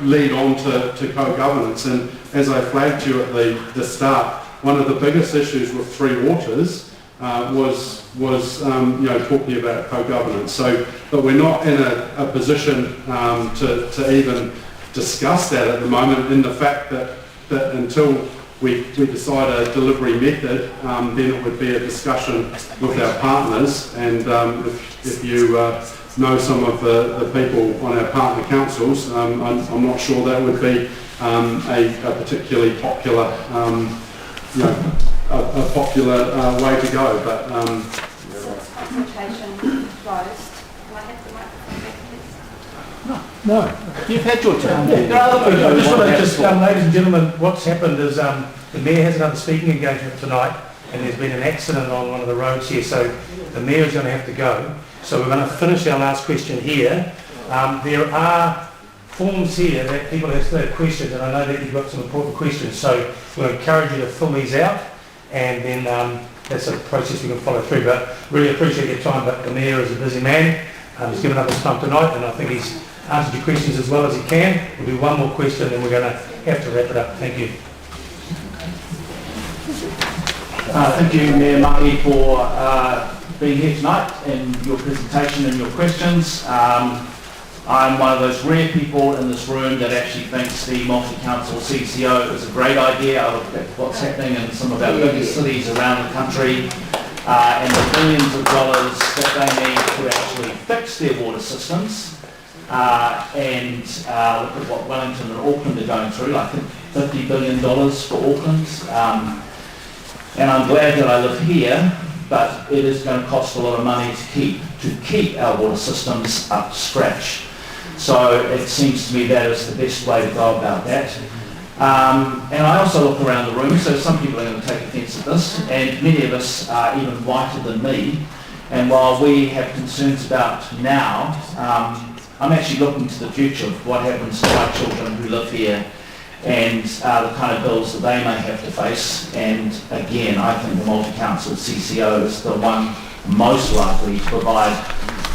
lead on to co-governance. And as I flagged to you at the start, one of the biggest issues with Three Waters was talking about co-governance. So, but we're not in a position to even discuss that at the moment, in the fact that until we decide a delivery method, then it would be a discussion with our partners. And if you know some of the people on our partner councils, I'm not sure that would be a particularly popular a popular way to go. But consultation closed. Do I have the microphone back, please? No, you've had your turn. I just want to just, ladies and gentlemen, what's happened is the Mayor has another speaking engagement tonight, and there's been an accident on one of the roads here, so the Mayor is going to have to go. So we're going to finish our last question here. There are forms here that people have still have questions, and I know that you've got some important questions, so we'll encourage you to fill these out, and then that's a process we can follow through. But really appreciate your time, but the Mayor is a busy man. He's given up his time tonight, and I think he's answered your questions as well as he can. We'll do one more question, and we're going to have to wrap it up. Thank you. Thank you, Mayor Mahi, for being here tonight and your presentation and your questions. I'm one of those rare people in this room that actually thinks the multi-council CCO is a great idea. I look at what's happening in some of our biggest cities around the country and the billions of dollars that they need to actually fix their water systems. And look at what Wellington and Auckland are going through. I think $50 billion for Auckland. And I'm glad that I live here, but it is going to cost a lot of money to keep our water systems up to scratch. So it seems to me that is the best way to go about that. And I also look around the room, so some people are going to take offence at this, and many of us are even whiter than me. And while we have concerns about now, I'm actually looking to the future of what happens to our children who live here and the kind of bills that they may have to face. And again, I think the multi-council CCO is the one most likely to provide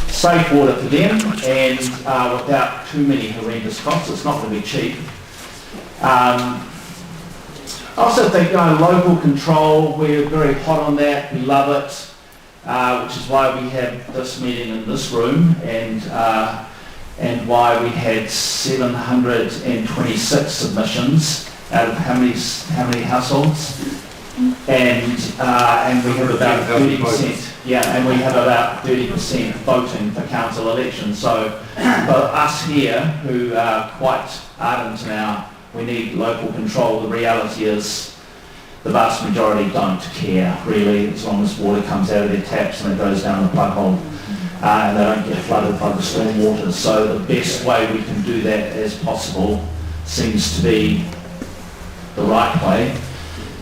safe water for them and without too many horrendous costs. It's not going to be cheap. I also think local control, we're very hot on that, we love it, which is why we have this meeting in this room and why we had 726 submissions out of how many households, and we have about 30%. Yeah, and we have about 30% voting for council elections. So for us here, who are quite ardent now, we need local control. The reality is the vast majority don't care, really, as long as water comes out of their taps and it goes down the plug hole. And they don't get flooded by the storm water. So the best way we can do that as possible seems to be the right way.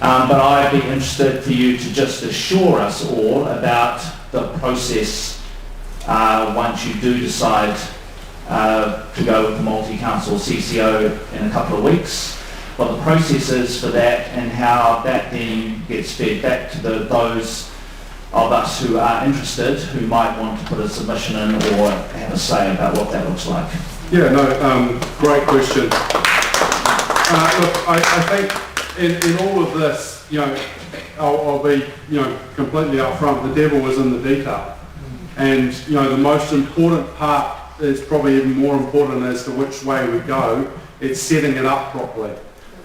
But I'd be interested for you to just assure us all about the process once you do decide to go with the multi-council CCO in a couple of weeks, what the process is for that and how that then gets fed back to those of us who are interested, who might want to put a submission in or have a say about what that looks like. Yeah, no, great question. Look, I think in all of this, I'll be, completely upfront. The devil is in the detail, and the most important part is probably even more important as to which way we go. It's setting it up properly,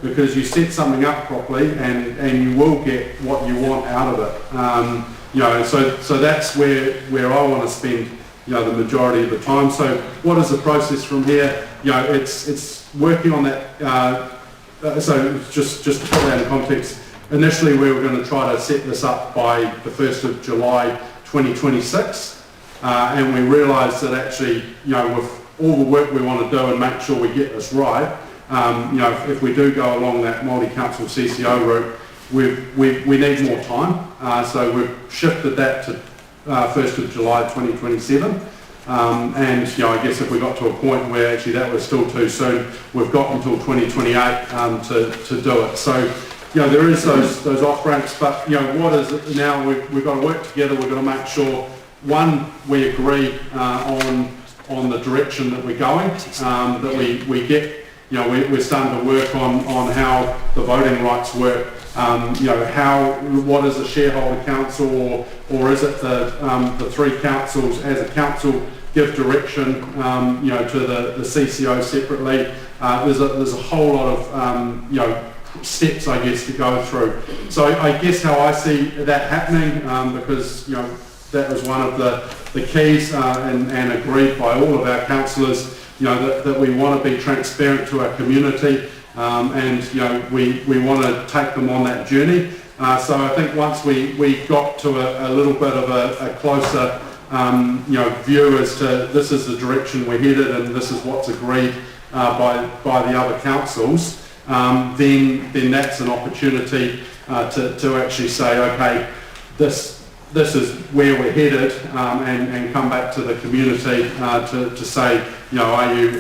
because you set something up properly, and you will get what you want out of it. So that's where I want to spend the majority of the time. So what is the process from here? It's working on that. So just to put that in context, initially we were going to try to set this up by the 1st of July 2026, and we realised that actually, with all the work we want to do and make sure we get this right, if we do go along that multi-council CCO route, we need more time, so we've shifted that to 1st of July 2027. And I guess if we got to a point where actually that was still too soon, we've got until 2028 to do it. So there is those off ramps, but what is it now? We've got to work together. We've got to make sure, one, we agree on the direction that we're going, that we get. We're starting to work on how the voting rights work. What is a shareholder council, or is it the three councils as a council give direction, to the CCO separately. There's a whole lot of, steps, I guess, to go through. So I guess how I see that happening, because, that was one of the keys and agreed by all of our councillors, that we want to be transparent to our community, and, we want to take them on that journey. So I think once we got to a little bit of a closer view as to this is the direction we're headed and this is what's agreed by the other councils, then that's an opportunity to actually say, okay, this is where we're headed, and come back to the community to say, are you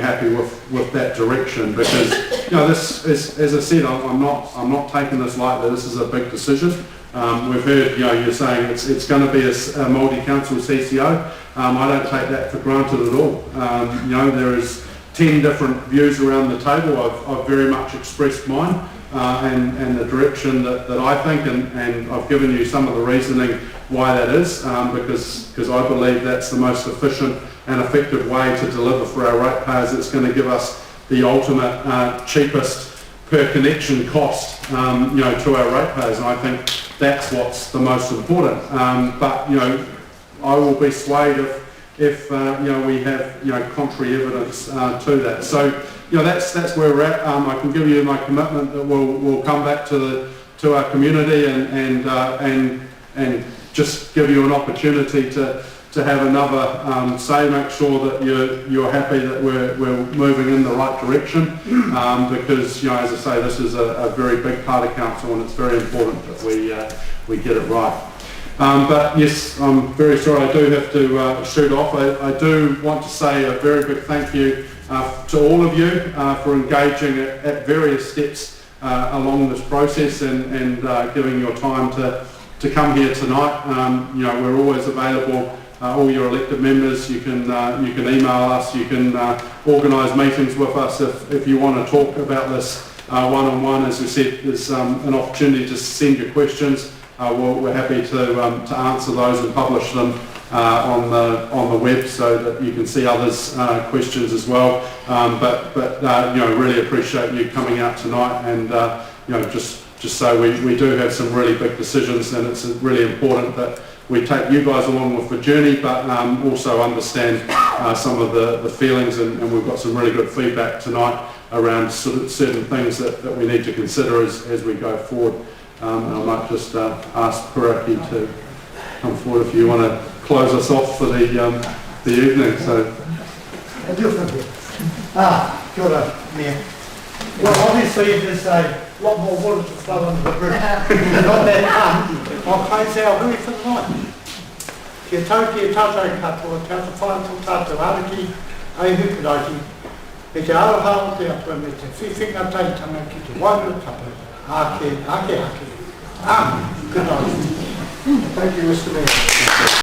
happy with that direction? Because this is, as I said, I'm not taking this lightly. This is a big decision. We've heard, you're saying it's going to be a multi-council CCO. I don't take that for granted at all. There is 10 different views around the table. I've very much expressed mine and the direction that I think, and I've given you some of the reasoning why that is, because I believe that's the most efficient and effective way to deliver for our ratepayers. It's going to give us the ultimate cheapest per connection cost, to our ratepayers, and I think that's what's the most important. But I will be swayed if we have contrary evidence to that. So that's where we're at. I can give you my commitment that we'll come back to our community and just give you an opportunity to have another say, make sure that you're happy that we're moving in the right direction, because as I say, this is a very big part of council, and it's very important that we get it right. But yes, I'm very sorry I do have to shoot off. I do want to say a very big thank you to all of you for engaging at various steps along this process and giving your time to come here tonight. We're always available. All your elected members, you can email us, you can organise meetings with us if you want to talk about this one-on-one. As we said, there's an opportunity to send your questions. We're happy to answer those and publish them on the web so that you can see others' questions as well. But really appreciate you coming out tonight, and just so we do have some really big decisions, and it's really important that we take you guys along with the journey, but also understand some of the feelings, and we've got some really good feedback tonight around certain things that we need to consider as we go forward. And I might just ask Puraki to come forward if you want to close us off for the evening. So. Kia ora, Mayor. Well, obviously there's a lot more water to flow under the bridge. Not that I'll close our hui for the night. Kia tauki e tātou katoa, te ata whāntu tātou ariki, ai hukuraki, e te aroha o te atua me te whiwhinga taitanga ki te wairua tapu, ake. Good night. Thank you, Mr. Mayor.